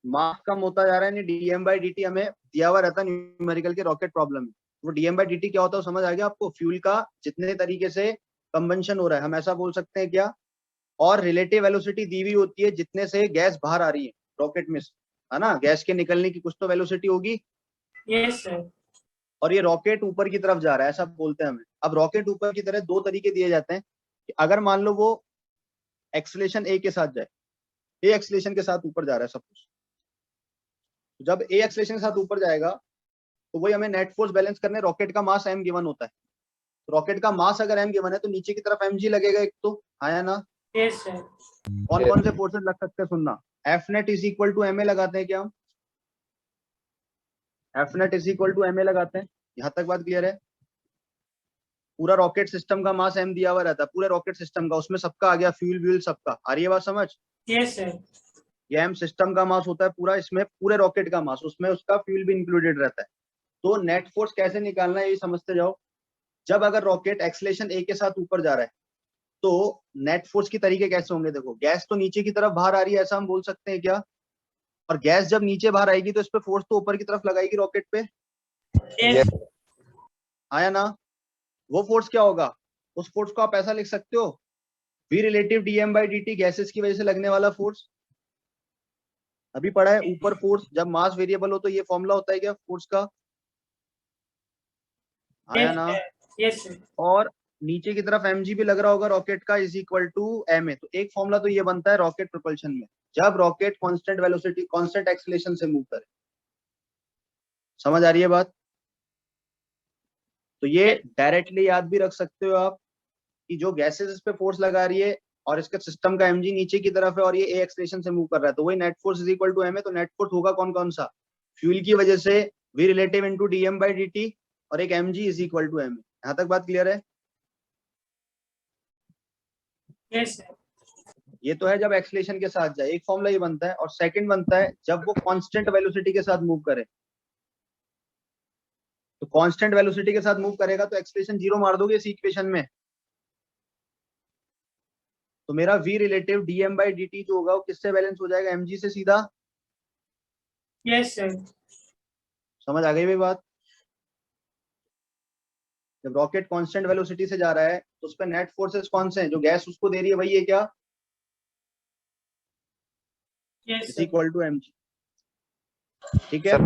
मास कम होता जा रहा है, डीएम बाई डी टी हमें दिया हुआ रहता है न्यूमेरिकल के रॉकेट प्रॉब्लम में। वो डीएम बाई डी टी क्या होता है समझ आ गया आपको, फ्यूल का जितने तरीके से कंबंशन हो रहा है हम ऐसा बोल सकते हैं क्या, और रिलेटिव वेलोसिटी दी हुई होती है जितने से गैस बाहर आ रही है रॉकेट में से, है ना, गैस के निकलने की कुछ तो वेलोसिटी होगी, यस सर। और ये रॉकेट ऊपर की तरफ जा रहा है ऐसा बोलते हैं हमें। अब रॉकेट ऊपर की तरह दो तरीके दिए जाते हैं कि अगर मान लो वो एक्सेलेरेशन ए के साथ जाए, ए एक्सेलेरेशन के साथ ऊपर जा रहा है सब कुछ, जब ए एक्सेलेरेशन के साथ ऊपर जाएगा तो वही हमें नेट फोर्स बैलेंस करने, रॉकेट का मास एम गिवन होता है, रॉकेट का मास अगर एम गिवन है तो नीचे की तरफ mg लगेगा एक तो, आया ना। Yes sir. कौन कौन से फोर्सेस लग सकते हैं सुनना, F net is equal to M A लगाते हैं क्या हम, F net is equal to M A लगाते हैं, यहाँ तक बात क्लियर है। पूरा रॉकेट सिस्टम का मास एम दिया हुआ रहता है, पूरे रॉकेट सिस्टम का, उसमें सबका आ गया, फ्यूल व्यूल सबका, आ रही है बात समझ। Yes sir. ये एम सिस्टम का मास होता है पूरा, इसमें पूरे रॉकेट का मास, उसमें उसका फ्यूल भी इंक्लूडेड रहता है। तो नेट फोर्स कैसे निकालना है ये समझते जाओ। जब अगर रॉकेट एक्सेलेरेशन ए के साथ ऊपर जा रहा है तो नेट फोर्स की तरीके कैसे होंगे, देखो गैस तो नीचे की तरफ बाहर आ रही है ऐसा हम बोल सकते हैं क्या, और गैस जब नीचे बाहर आएगी तो इस पे फोर्स तो ऊपर की तरफ लगाएगी रॉकेट पे, यस आया ना। वो फोर्स क्या होगा, उस फोर्स को आप ऐसा लिख सकते हो, V relative DM by D T, gases की वजह से लगने वाला फोर्स, अभी पढ़ा है ऊपर फोर्स जब मास वेरिएबल हो तो ये फॉर्मूला होता है क्या फोर्स का, आया ना। Yes sir. और नीचे की तरफ mg भी लग रहा होगा रॉकेट का, इज इक्वल टू ma, तो एक फॉर्मूला तो ये बनता है रॉकेट प्रोपल्शन में, जब rocket constant velocity constant acceleration से मूव करे, समझ आ रही है बात। तो ये डायरेक्टली याद भी रख सकते हो आप कि जो गैसेस इस पे फोर्स लगा रही है और इसके सिस्टम का mg नीचे की तरफ है और ये a एक्सेलेरेशन से मूव कर रहा है, तो वही net force is equal to ma, तो नेट फोर्स होगा कौन कौन सा, फ्यूल की वजह से v relative into dm by dt और एक mg is equal to ma। यहाँ तक बात क्लियर है। Yes sir. ये तो है जब एक्सेलेरेशन के साथ जाए, एक फॉर्मूला ये बनता है, और सेकंड बनता है जब वो कांस्टेंट वेलोसिटी के साथ मूव करे, तो कांस्टेंट वेलोसिटी के साथ मूव करेगा तो एक्सेलेरेशन जीरो मार दोगे इस इक्वेशन में, तो मेरा v relative dm by dt जो होगा वो किससे बैलेंस हो जाएगा, mg से सीधा। Yes sir. समझ आ गई भाई बात। जब रॉकेट कांस्टेंट वेलोसिटी से जा रहा है तो उस पर नेट फोर्सेस कौन से हैं, जो गैस उसको दे रही है वही है क्या, yes is sir. Equal to mg, ठीक है।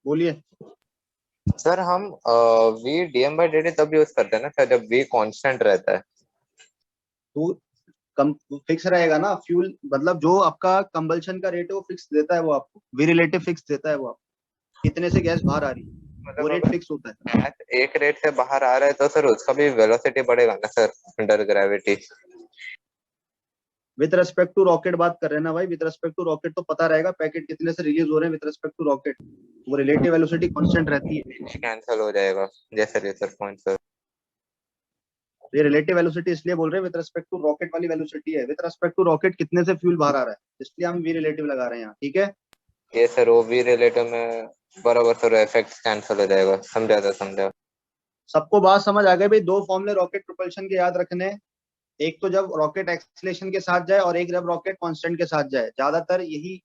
बोलिए। सर हम V DM by D T तब यूज करते हैं ना सर जब वी कांस्टेंट रहता है। तो कम फिक्स रहेगा ना फ्यूल, मतलब जो आपका कंबल्शन का रेट है वो फिक्स देता है, वो आपको वी रिलेटिव फिक्स देता है, वो आपको कितने से गैस बाहर आ रही है वो मतलब रेट अगर फिक्स होता है। गैस एक रेट से बाहर आ रहा है तो सर उसका भी वेलोसिटी बढ़ेगा ना sir under gravity. With respect to rocket बात कर रहे हैं ना भाई, विद रेस्पेक्ट टू रॉकेट तो पता रहेगा पैकेट कितने से रिलीज हो रहे हैं विद रेस्पेक्ट टू रॉकेट, वो रिलेटिव वेलोसिटी कांस्टेंट रहती है। कैंसिल हो जाएगा जैसे सर पॉइंट सर। ये रिलेटिव वेलोसिटी इसलिए बोल रहे हैं विद रेस्पेक्ट टू रॉकेट वाली वेलोसिटी है, विद रेस्पेक्ट टू रॉकेट कितने से फ्यूल बाहर आ रहा है, इसलिए हम वी रिलेटिव लगा रहे हैं यहाँ, ठीक है। ये सर वो वी रिलेटिव में बराबर सर इफेक्ट कैंसिल हो जाएगा, समझा। सबको बात समझ आ गई भाई। दो फॉर्मूले रॉकेट प्रोपल्शन के याद रखने, एक तो जब रॉकेट एक्सेलेरेशन के साथ जाए और एक जब रॉकेट कांस्टेंट के साथ जाए, ज्यादातर यही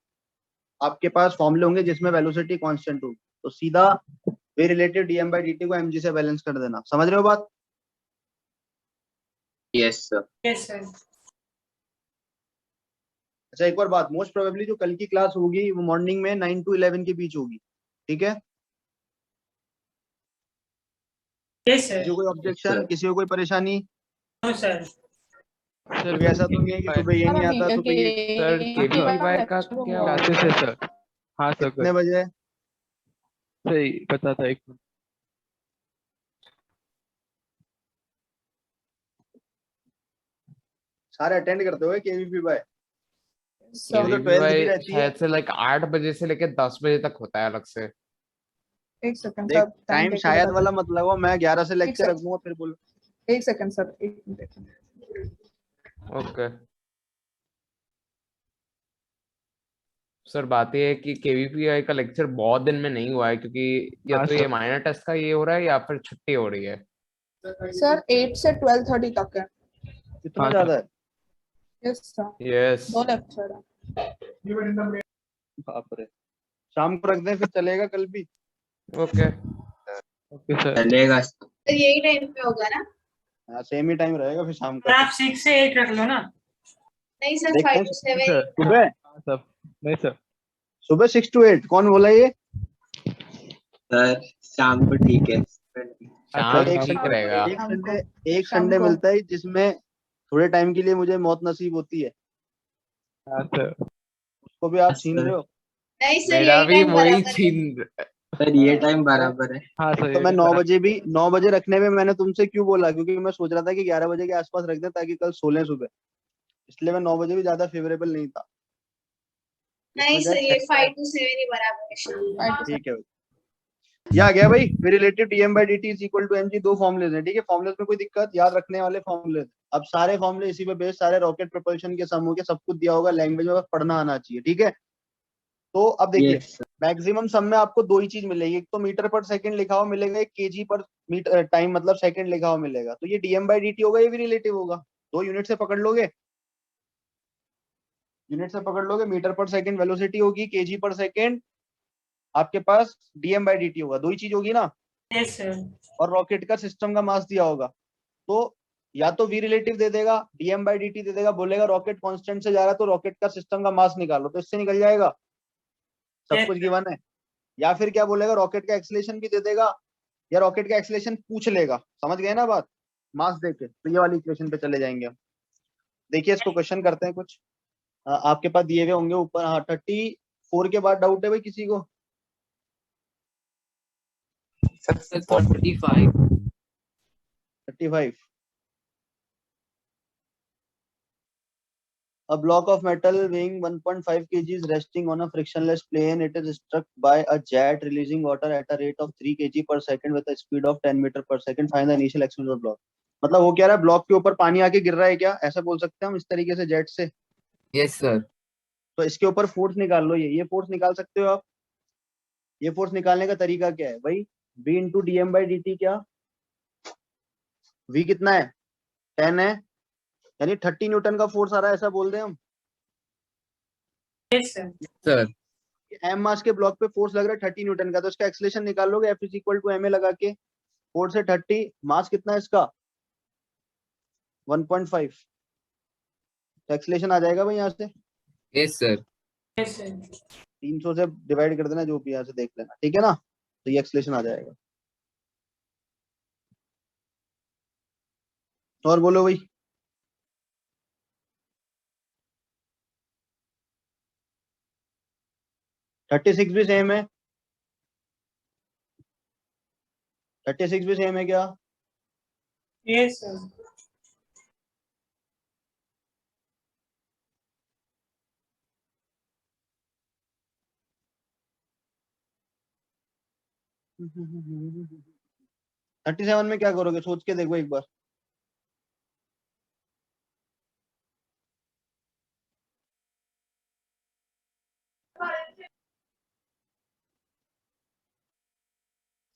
आपके पास फॉर्मूले होंगे जिसमें वेलोसिटी कांस्टेंट हो, तो सीधा V relative DM by D T को mg से बैलेंस कर देना, समझ रहे हो बात। Yes sir. Yes sir. अच्छा एक और बात, मोस्ट प्रोबेबली जो कल की क्लास होगी वो मॉर्निंग में 9 to 11 के बीच होगी, ठीक है। Yes sir. किसी को कोई ऑब्जेक्शन, किसी को कोई परेशानी? No sir. क्योंकि ऐसा तो नहीं है कि सुबह ये नहीं आता तो ये सर केवीपीवाई का क्या हुआ? क्लासेस है सर। हाँ सर कितने बजे? सही पता था एक मिनट। सारे अटेंड करते हो केवीपी बाय? सर तो 12th भी केवीपीवाई रहती है। शायद से लाइक 8 बजे से लेके 10 बजे तक होता है अलग से। एक सेकंड देख सर, टाइम टाइम देख के शायद बताते वाला मत लगाओ, मैं 11 से लेक्चर sec. रखूंगा फिर बोलो। हैं। एक सेकंड सर, एक मिनट। ओके सर, बात ये है कि केवीपीआई का लेक्चर बहुत दिन में नहीं हुआ है क्योंकि या हाँ तो ये सर। माइनर टेस्ट का ये हो रहा है या फिर छुट्टी हो रही है। सर 8 से 12:30 तक है। इतना हाँ, ज्यादा है? यस सर, यस 2 लेक्चर है। बाप रे। शाम को रख दें फिर, चलेगा कल भी? Okay okay sir. चलेगा। यही टाइम पे होगा ना? हाँ सेम ही टाइम रहेगा फिर शाम सर का। आप 6 से 8 रख लो ना। नहीं सर, देखते 5 हैं to 7 सर सुबह। हाँ सर। नहीं सर। सुबह 6 to 8 कौन बोला ये? सर शाम को ठीक है। शाम एक ठीक संडे रहेगा। एक शाम संडे को। एक शाम संडे को। मिलता है जिसमें थोड़े टाइम के लिए मुझे मौत नसीब होती है, हाँ सर। उसको भी आप छीन रहे हो। नहीं सर, मेरा यही भी टाइम वही बराबर है। छीन। सर ये टाइम बराबर है। हाँ सर तो ये मैं भी 9 बराबर। बजे भी 9 बजे रखने में मैंने तुमसे क्यों बोला, क्योंकि मैं सोच रहा था कि 11 बजे के आसपास रख दें ताकि कल 16 सुबह, इसलिए मैं 9 बजे भी ज्यादा फेवरेबल नहीं था। नहीं इसमें सर, क्या ये है? 5 to 7 ही बराबर है शाम को। 5 to 7। ठीक है भाई, ये आ गया भाई। Relative DM by dt is equal to mg, दो फॉर्मुलेज हैं, ठीक है। फॉर्मुलेज में कोई दिक्कत, याद रखने वाले फॉर्मुलेज। अब सारे फॉर्मुले इसी पे बेस्ड, सारे रॉकेट प्रोपल्शन के समूह के, सब कुछ दिया होगा लैंग्वेज में, बस पढ़ना आना चाहिए, ठीक है। तो अब देखिए यस सर। मैक्सिमम सम में आपको दो ही चीज मिलेगी, एक तो मीटर पर सेकंड लिखा हुआ मिलेगा, एक केजी पर मीटर टाइम मतलब सेकंड लिखा हुआ मिलेगा। तो ये डीएम बाई dt होगा, ये भी रिलेटिव होगा। दो यूनिट से पकड़ लोगे, यूनिट से पकड़ लोगे, मीटर पर सेकंड वेलोसिटी होगी, केजी पर सेकंड आपके पास डीएम बाई dt होगा, दो ही चीज होगी ना। Yes sir. और रॉकेट का सिस्टम का मास दिया होगा, तो या तो वी रिलेटिव दे देगा, डीएम बाई dt दे देगा, बोलेगा रॉकेट कांस्टेंट से जा रहा है तो रॉकेट का सिस्टम का मास निकालो, तो इससे निकल जाएगा, सब Yes, कुछ sir. गिवन है। या फिर क्या बोलेगा, रॉकेट का एक्सीलरेशन भी दे देगा, या रॉकेट का एक्सीलरेशन पूछ लेगा, समझ गए ना बात, मास देके। तो ये वाली इक्वेशन पे चले जाएंगे हम। देखिए इसको क्वेश्चन करते हैं कुछ। आपके पास दिए हुए होंगे ऊपर। हाँ 34 के बाद डाउट है भाई किसी को? Sir 35। 35। A block of metal weighing 1.5 kg is resting on a frictionless plane. It is struck by a jet releasing water at a rate of 3 kg per second with a speed of 10 meter per second. Find the initial acceleration of block. मतलब वो क्या रहा है, ब्लॉक के ऊपर पानी आके गिर रहा है क्या, ऐसा बोल सकते हैं हम इस तरीके से जेट से। Yes sir. तो इसके ऊपर फोर्स निकाल लो, ये फोर्स निकाल सकते हो आप। ये फोर्स निकालने का तरीका क्या है भाई, v into D M by D T. क्या v कितना है, 10 है, यानी 30 न्यूटन का फोर्स आ रहा है, ऐसा बोल दें हम। Yes, sir. सर एम मास के ब्लॉक पे फोर्स लग रहा है 30 न्यूटन का, तो इसका एक्सीलरेशन निकाल लोगे, F is equal to M A लगा के। 4 से 30, मास कितना है इसका 1.5, तो एक्सीलरेशन आ जाएगा भाई यहाँ से यस सर। Yes, sir. 300 से डिवाइड कर देना, जो भी यहाँ से देख लेना, ठीक है ना। तो ये एक्सीलरेशन आ जाएगा। और बोलो भाई। थर्टी सिक्स भी सेम है, 36 भी सेम है क्या? Yes, sir. थर्टी सेवन में क्या करोगे, सोच के देखो एक बार।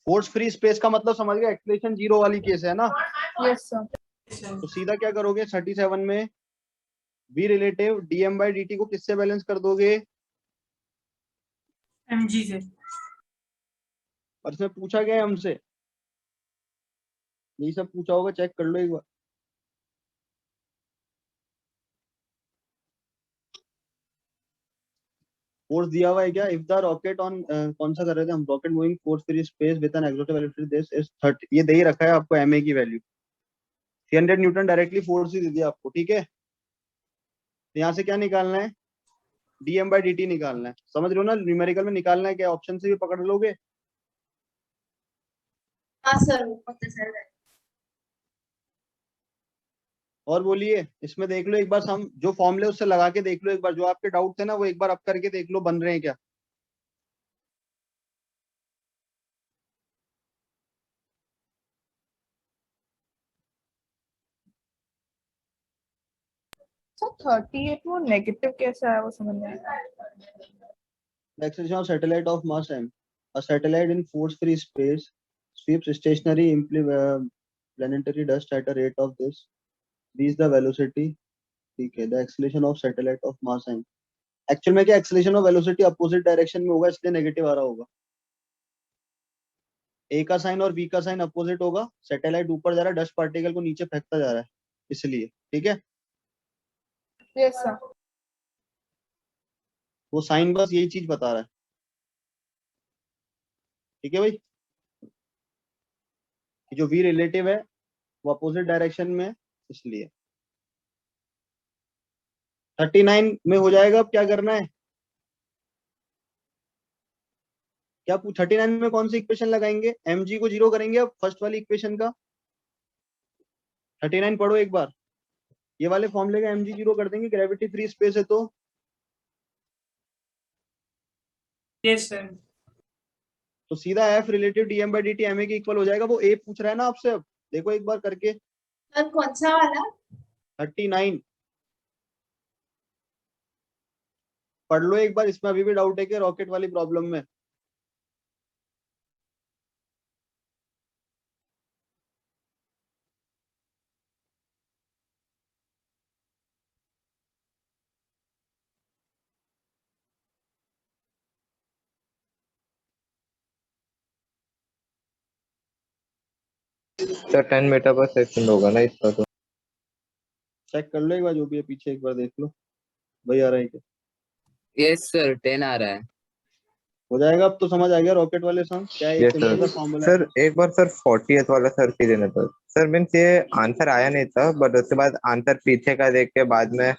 फोर्स फ्री स्पेस का मतलब समझ गए, एक्सीलरेशन जीरो वाली केस है ना। Yes sir. Yes, sir. तो सीधा क्या करोगे 37 में, V relative DM by dt को किससे बैलेंस कर दोगे? mg से। और इसमें पूछा गया है हमसे, यही सब पूछा होगा, चेक कर लो एक बार। फोर्स दिया हुआ है क्या? इफ द रॉकेट ऑन कौन सा कर रहे थे हम? Rocket moving force free space with an exotic velocity this is 30, ये दे ही रखा है आपको ma की वैल्यू 300 न्यूटन डायरेक्टली फोर्स ही दे दिया आपको, ठीक है। तो यहाँ से क्या निकालना है? dm/dt निकालना है, समझ रहे हो ना? न्यूमेरिकल में निकालना है क्या? ऑप्शन से भी पकड़ लोगे? हाँ सर, वो पता चल रहा है। और बोलिए, इसमें देख लो एक बार, हम जो फॉर्मूले उससे लगा के देख लो एक बार, जो आपके डाउट थे ना वो एक बार अब करके देख लो बन रहे हैं क्या। सर 38 वो नेगेटिव कैसे आया वो समझ नहीं आया। The acceleration of satellite of mass m. A satellite in force-free space sweeps stationary planetary dust at a rate of this. V is the velocity. ठीक है। The acceleration of satellite of mass m. Actual में क्या acceleration of velocity opposite direction में होगा, इसलिए नेगेटिव आ रहा होगा। A का साइन और V का साइन अपोजिट होगा, सैटेलाइट ऊपर जा रहा है, डस्ट पार्टिकल को नीचे फेंकता जा रहा है, इसलिए। ठीक है, यस सर। वो साइन बस यही चीज बता रहा है। ठीक है भाई, कि जो V रिलेटिव है वो अपोजिट डायरेक्शन में है, इसलिए 39 में हो जाएगा। अब क्या करना है? क्या 39 में कौन सी इक्वेशन लगाएंगे? mg को जीरो करेंगे अब फर्स्ट वाली इक्वेशन का। 39 पढ़ो एक बार, ये वाले फॉर्मूले का mg जीरो कर देंगे, ग्रेविटी फ्री स्पेस है तो। Yes sir. तो सीधा f रिलेटिव dm/dt ma के इक्वल हो जाएगा। वो a पूछ रहा है ना आपसे, अब देखो एक बार करके। सर कौन सा वाला? 39 पढ़ लो एक बार, इसमें अभी भी डाउट है कि रॉकेट वाली प्रॉब्लम में। सर 10 मीटर पर सेकंड होगा ना इसका तो। चेक कर लो एक बार, जो भी है पीछे एक बार देख लो भाई, आ रहा है क्या? यस सर 10 आ रहा है। हो जाएगा। अब तो समझ आ गया रॉकेट वाले सम क्या है, एक यस सिंपल सर। सा फॉर्मूला है। सर एक बार सर 40th वाला सर की देना था सर, मीन्स ये आंसर आया नहीं था, बट उसके बाद आंसर पीछे का देख के बाद में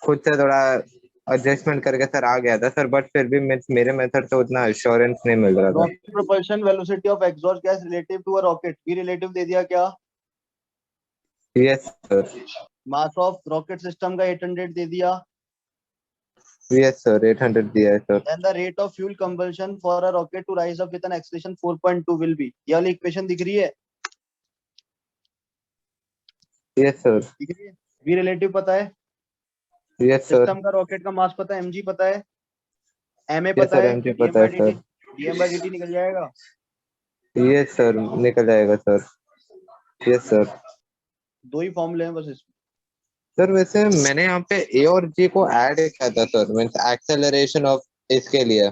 खुद से थोड़ा एडजस्टमेंट करके सर आ गया था सर, बट फिर भी मीन्स मेरे मेथड से उतना एश्योरेंस नहीं मिल रहा था। Rocket propulsion velocity of exhaust gas relative to a rocket, V relative दे दिया क्या? Yes sir. Mass of rocket system का 800 दे दिया। यस सर 800 दिया है sir. Then the rate of fuel combustion for a rocket to rise up with an acceleration 4.2 will be, ये वाली इक्वेशन दिख रही है? Yes sir. दिख रही है? V रिलेटिव पता है, यस सर। सिस्टम का रॉकेट का मास पता है, mg पता है, ma यस पता सर है, एमजी पता है सर। dm/dt निकल जाएगा। यस सर निकल जाएगा सर। Yes sir. दो ही फॉर्मूले हैं बस इसमें। सर वैसे मैंने यहाँ पे ए और जी को ऐड किया था सर, मीन्स एक्सेलरेशन ऑफ इसके लिए,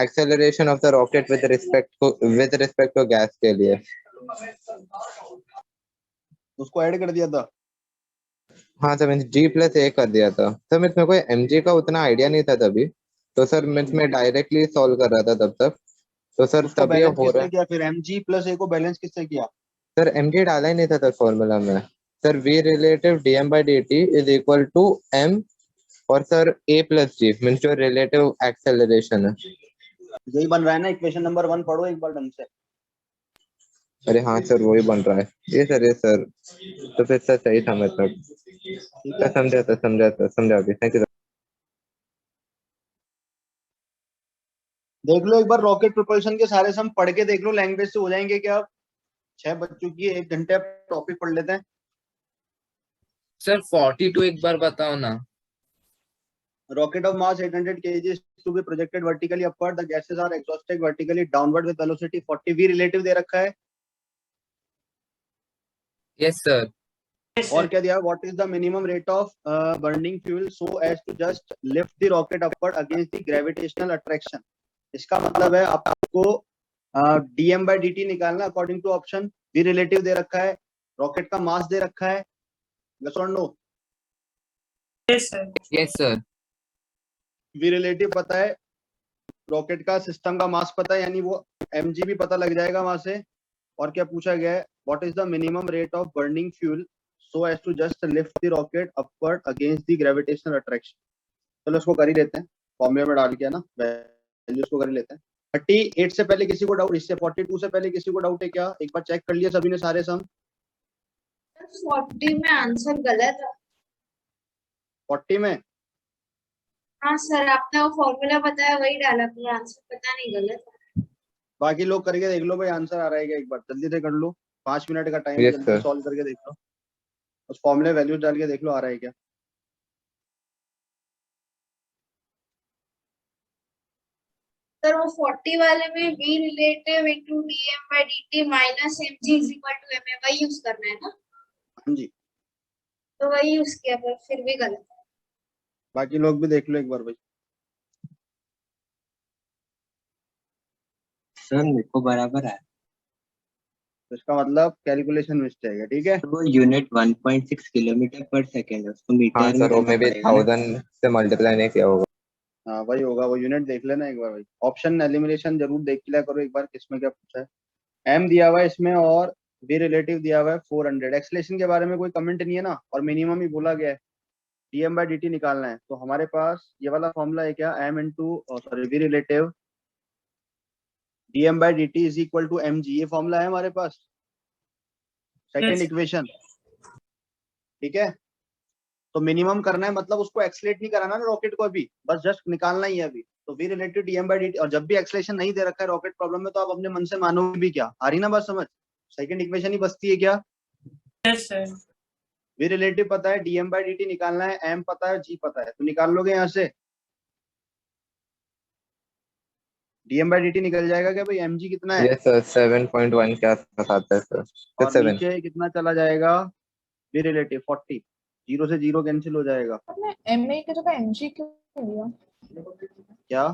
acceleration of the rocket with respect to gas के लिए। उसको ऐड कर दिया था। हाँ sir, means G plus A कर दिया था सर। मीन्स मेरे को एमजी का उतना आइडिया नहीं था तभी, तो सर मीन्स मैं डायरेक्टली सॉल्व कर रहा था तब तक, तो सर उसको तभी बैलेंस हो रहा किसने है। किया फिर? mg प्लस a को बैलेंस किसने किया? सर एमजी डाला ही नहीं था सर फॉर्मूला में sir. V relative dm/dt is equal to m और sir a plus G, means जो रिलेटिव एक्सेलरेशन है। यही बन रहा है ना इक्वेशन नंबर 1, पढ़ो एक बार ढंग से। अरे हाँ सर वही बन रहा है। ये सर तो फिर सर सही था मतलब। ठीक है, समझा भी। Thank you. देख लो एक बार रॉकेट प्रोपल्शन के सारे सम पढ़ के देख लो, लैंग्वेज से हो जाएंगे क्या? 6 बज चुकी है, 1 घंटे अब टॉपिक पढ़ लेते हैं। सर 42 एक बार बताओ ना। Rocket of mass 800 kg is to be projected vertically upward. The gases are exhausted vertically downward with velocity 40 V relative दे रखा है। Yes sir. और क्या दिया? What is the minimum rate of burning fuel so as to just lift the rocket upward against the gravitational attraction? इसका मतलब है आपको dm/dt निकालना according to option. V relative दे रखा है, रॉकेट का मास दे रखा है। yes or no? Yes sir. Yes sir. V relative पता है, रॉकेट का सिस्टम का मास पता है, यानी वो mg भी पता लग जाएगा वहां से। और क्या पूछा गया है, what is the minimum rate of burning fuel so as to just lift the rocket upward against the gravitational attraction. चलो इसको कर ही लेते हैं, फॉर्मूले में डाल के, है ना, वैल्यूज को कर ही लेते हैं। 38 से पहले किसी को डाउट, इससे 42 से पहले किसी को डाउट है क्या? एक बार चेक कर लिया सभी ने सारे सम? 40 में आंसर गलत है। 40 में? हाँ सर, आपने वो फॉर्मूला बताया वही डाला, पर आंसर पता नहीं गलत है। बाकी लोग करके देख लो भाई, आंसर आ रहा है क्या? एक बार जल्दी से कर लो, 5 मिनट का टाइम, Yes, जल्दी sir. सॉल्व करके देख लो, उस फॉर्मूले वैल्यूज डाल के देख लो आ रहा है क्या। सर वो 40 वाले में v relative into dm by dt minus mg is equal to ma, वही यूज करना है ना? हाँ जी, तो वही यूज किया, पर फिर भी गलत है। बाकी लोग भी देख लो एक बार भाई। सर मेरे को बराबर है। तो इसका मतलब कैलकुलेशन मिस्टेक है, ठीक है। तो वो यूनिट 1.6 किलोमीटर पर सेकेंड है, उसको हाँ मीटर में सर, वो करना मे भी पड़ेगा ना। 1000 से मल्टीप्लाई नहीं किया होगा। हाँ वही होगा, वो यूनिट देख लेना एक बार भाई। ऑप्शन एलिमिनेशन जरूर देख लिया करो एक बार, किसमें क्या पूछा है। एम दिया हुआ है इसमें और वी रिलेटिव दिया हुआ है 400। एक्सलेशन के बारे में कोई कमेंट नहीं है ना, और मिनिमम ही बोला गया है, dm by dt निकालना है। तो हमारे पास ये वाला फॉर्मूला है क्या, m into sorry V relative dm by dt is equal to mg, ये फॉर्मूला है हमारे पास, सेकेंड Yes. इक्वेशन, ठीक है। तो मिनिमम करना है, मतलब उसको एक्सलेट नहीं कराना ना रॉकेट को अभी, बस जस्ट निकालना ही है अभी। तो V relative dm by dt, और जब भी एक्सलेशन नहीं दे रखा है रॉकेट प्रॉब्लम में, तो आप अपने मन से मानोगे भी क्या, आ रही ना बात समझ, सेकंड इक्वेशन ही बचती है क्या। Yes, sir. वी रिलेटिव पता है, dm by dt निकालना है, m पता है, g पता है, तो निकाल लोगे यहाँ से। dm by dt निकल जाएगा क्या भाई, mg कितना है, यस सर, 7.1 के आसपास आता है सर, और 7. नीचे कितना चला जाएगा, वी रिलेटिव 40, 0 से 0 कैंसिल हो जाएगा। आपने ma की जगह mg क्यों लिया? क्या?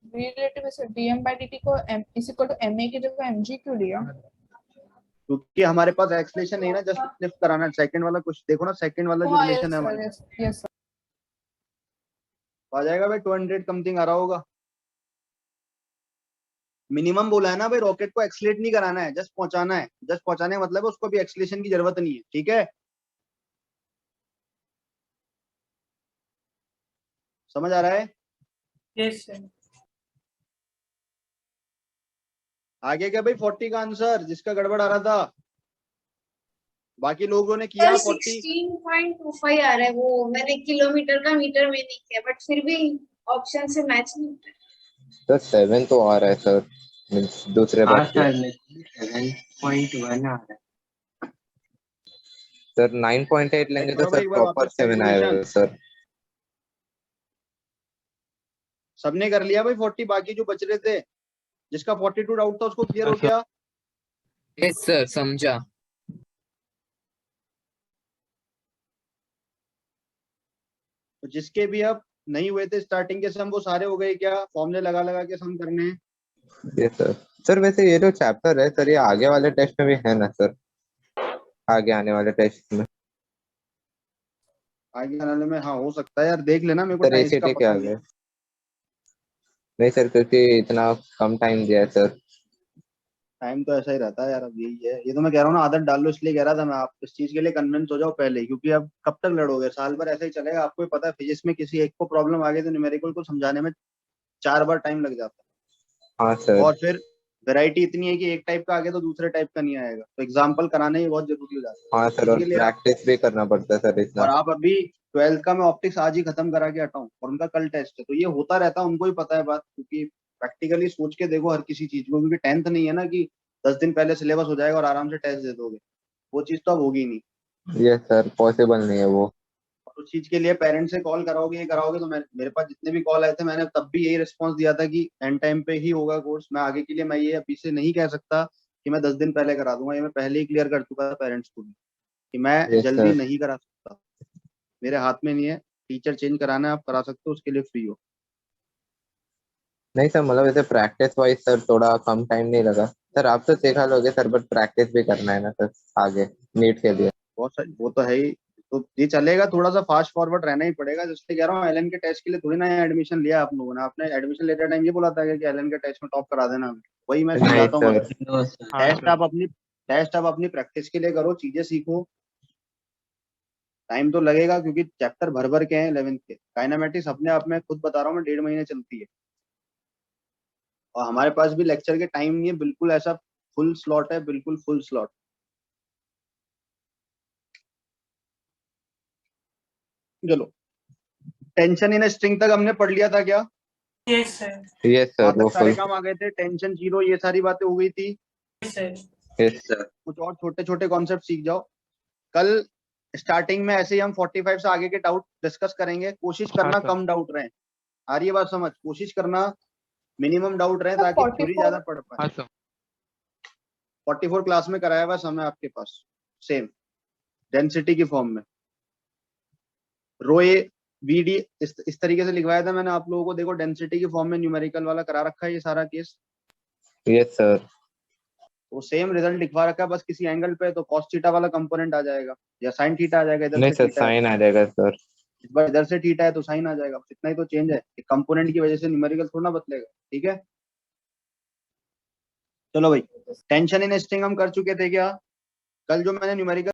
v रिलेटिव से dm by dt को m is equal to ma की जगह mg क्यों लिया? क्योंकि हमारे पास एक्सलेशन नहीं है ना, जस्ट लिफ्ट कराना है। सेकंड वाला कुछ देखो ना, सेकंड वाला जो हाँ, रिलेशन है हमारे, यस सर। आ जाएगा भाई 200 समथिंग आ रहा होगा। मिनिमम बोला है ना भाई, रॉकेट को एक्सलेट नहीं कराना है, जस्ट पहुंचाना है। जस्ट पहुंचाने का मतलब है उसको भी एक्सलेशन की जरूरत नहीं है, ठीक है, समझ आ रहा है। Yes, sir. आगे क्या भाई, 40 का आंसर जिसका गड़बड़ आ रहा था, बाकी लोगों ने किया सर 40। 16.25 आ रहा है, वो मैंने किलोमीटर का मीटर में नहीं किया, बट फिर भी ऑप्शन से मैच नहीं होता है। सर 7 तो आ रहा है सर, मीन्स दूसरे हाँ बात सर, मेरे को 7.1 आ रहा है। सर 9.8 लेंगे तो करो भाई सर एक बार प्रॉपर वापस 7 आएगा कैलकुलेशन। सर। सबने कर लिया भाई 40, बाकी जो बच रहे थे, जिसका 42 डाउट था उसको क्लियर हो हाँ, सर। गया। यस सर, समझा। तो जिसके भी अब नहीं हुए थे स्टार्टिंग के सम, वो सारे हो गए क्या, फॉर्मूले लगा लगा के सम करने हैं। ये सर, सर वैसे ये जो चैप्टर है सर, ये आगे वाले टेस्ट में भी है ना सर, आगे आने वाले टेस्ट में? आगे आने में हाँ हो सकता है यार, देख लेना, मेरे को सर टाइम इसका एसीटी के पता नहीं आगे है। नहीं सर, क्योंकि इतना कम टाइम दिया है सर। टाइम तो ऐसा ही रहता है यार, अब यही है, ये तो मैं कह रहा हूँ ना, आदत डाल लो, इसलिए कह रहा था मैं, आप इस चीज के लिए कन्विंस हो जाओ पहले ही, क्योंकि अब कब तक लड़ोगे, साल भर ऐसा ही चलेगा। आपको भी पता है फिजिक्स में किसी एक को प्रॉब्लम आ गई तो न्यूमेरिकल को समझाने में 4 बार टाइम लग जाता हाँ है, सर। और फिर वैरायटी इतनी है कि एक टाइप का आगे तो दूसरे टाइप का नहीं आएगा, तो एग्जाम्पल कराने ही बहुत जरूरी हो जाता हाँ है, सर, और इसी के लिए आप, प्रैक्टिस भी करना पड़ता है सर इतना। और आप अभी 12th का मैं ऑप्टिक्स आज ही खत्म करा के हटाऊं, और उनका कल टेस्ट है, तो ये होता रहता है, उनको ही पता है बात, क्योंकि प्रैक्टिकली सोच के देखो हर किसी चीज को, क्योंकि 10th नहीं है ना कि 10 दिन पहले सिलेबस हो जाएगा और आराम से टेस्ट दे दोगे, वो चीज तो अब होगी नहीं। ये सर पॉसिबल नहीं है वो। और उस चीज के लिए पेरेंट्स से कॉल कराओगे, ये कराओगे, तो मैं, मेरे पास जितने भी कॉल आए थे, मैंने तब भी यही रिस्पॉन्स दिया था कि एंड टाइम पे ही होगा कोर्स। मैं आगे के लिए मैं ये अभी से नहीं कह सकता कि मैं 10 दिन पहले करा दूंगा, ये मैं पहले ही क्लियर कर चुका था पेरेंट्स को भी कि मैं ये जल्दी सर, नहीं करा सकता, मेरे हाथ में नहीं है। टीचर चेंज कराना है, आप करा सकते हो, उसके लिए फ्री हो। नहीं सर, मतलब ऐसे प्रैक्टिस वाइज सर थोड़ा कम टाइम नहीं लगा सर, आप तो सिखा लोगे सर, बट प्रैक्टिस भी करना है ना सर आगे नीट के लिए। बहुत सारी, वो तो है ही, तो ये चलेगा, थोड़ा सा फास्ट फॉरवर्ड रहना ही पड़ेगा। जिससे कह रहा हूँ एलन के टेस्ट के लिए थोड़ी ना एडमिशन लिया आप लोगों ने। आपने एडमिशन लेते टाइम ये बोला था कि एलन के टेस्ट में टॉप करा देना हमें, वही मैं नहीं समझाता हूँ। Sir, no sir. हाँ टेस्ट आप अपनी प्रैक्टिस के लिए करो, चीजें सीखो, टाइम तो लगेगा क्योंकि चैप्टर भर भर के हैं 11th के। काइनेमेटिक्स अपने आप में खुद बता रहा हूँ मैं 1.5 महीने चलती है, और हमारे पास भी लेक्चर के टाइम नहीं है, बिल्कुल ऐसा फुल स्लॉट है, बिल्कुल फुल स्लॉट। चलो, टेंशन इन स्ट्रिंग तक हमने पढ़ लिया था क्या? Yes sir. यस वहां सर, वो तक सारे फुल। काम आ गए थे, टेंशन जीरो, ये सारी बातें हो गई थी। Yes sir. Yes sir. कुछ और छोटे छोटे कॉन्सेप्ट सीख जाओ। कल स्टार्टिंग में ऐसे ही हम 45 से आगे के डाउट डिस्कस करेंगे। कोशिश करना सर। कम डाउट रहे। आ रही है बात समझ? कोशिश करना मिनिमम डाउट रहे सर, ताकि 44 थ्योरी ज्यादा पढ़ पाए। हाँ सर। 44 क्लास में कराया हुआ समय आपके पास सेम डेंसिटी की फॉर्म में। रो ए वीडी इस तरीके से लिखवाया था मैंने आप लोगों को। देखो डेंसिटी की फॉर्म में न्यूमेरिकल वाला करा रखा है ये सारा केस। Yes sir. तो सेम रिजल्ट लिखवा रखा है, बस किसी एंगल पे तो cos थीटा वाला कंपोनेंट आ जाएगा या sin थीटा आ जाएगा। इधर नहीं से सर, थीटा है, साइन आ जाएगा सर। इस बार इधर से थीटा है तो साइन आ जाएगा। इतना ही तो चेंज है, कंपोनेंट की वजह से न्यूमेरिकल थोड़ा बदलेगा। ठीक है, चलो भाई। टेंशन इन स्ट्रिंग हम कर चुके थे क्या? कल जो मैंने न्यूमेरिकल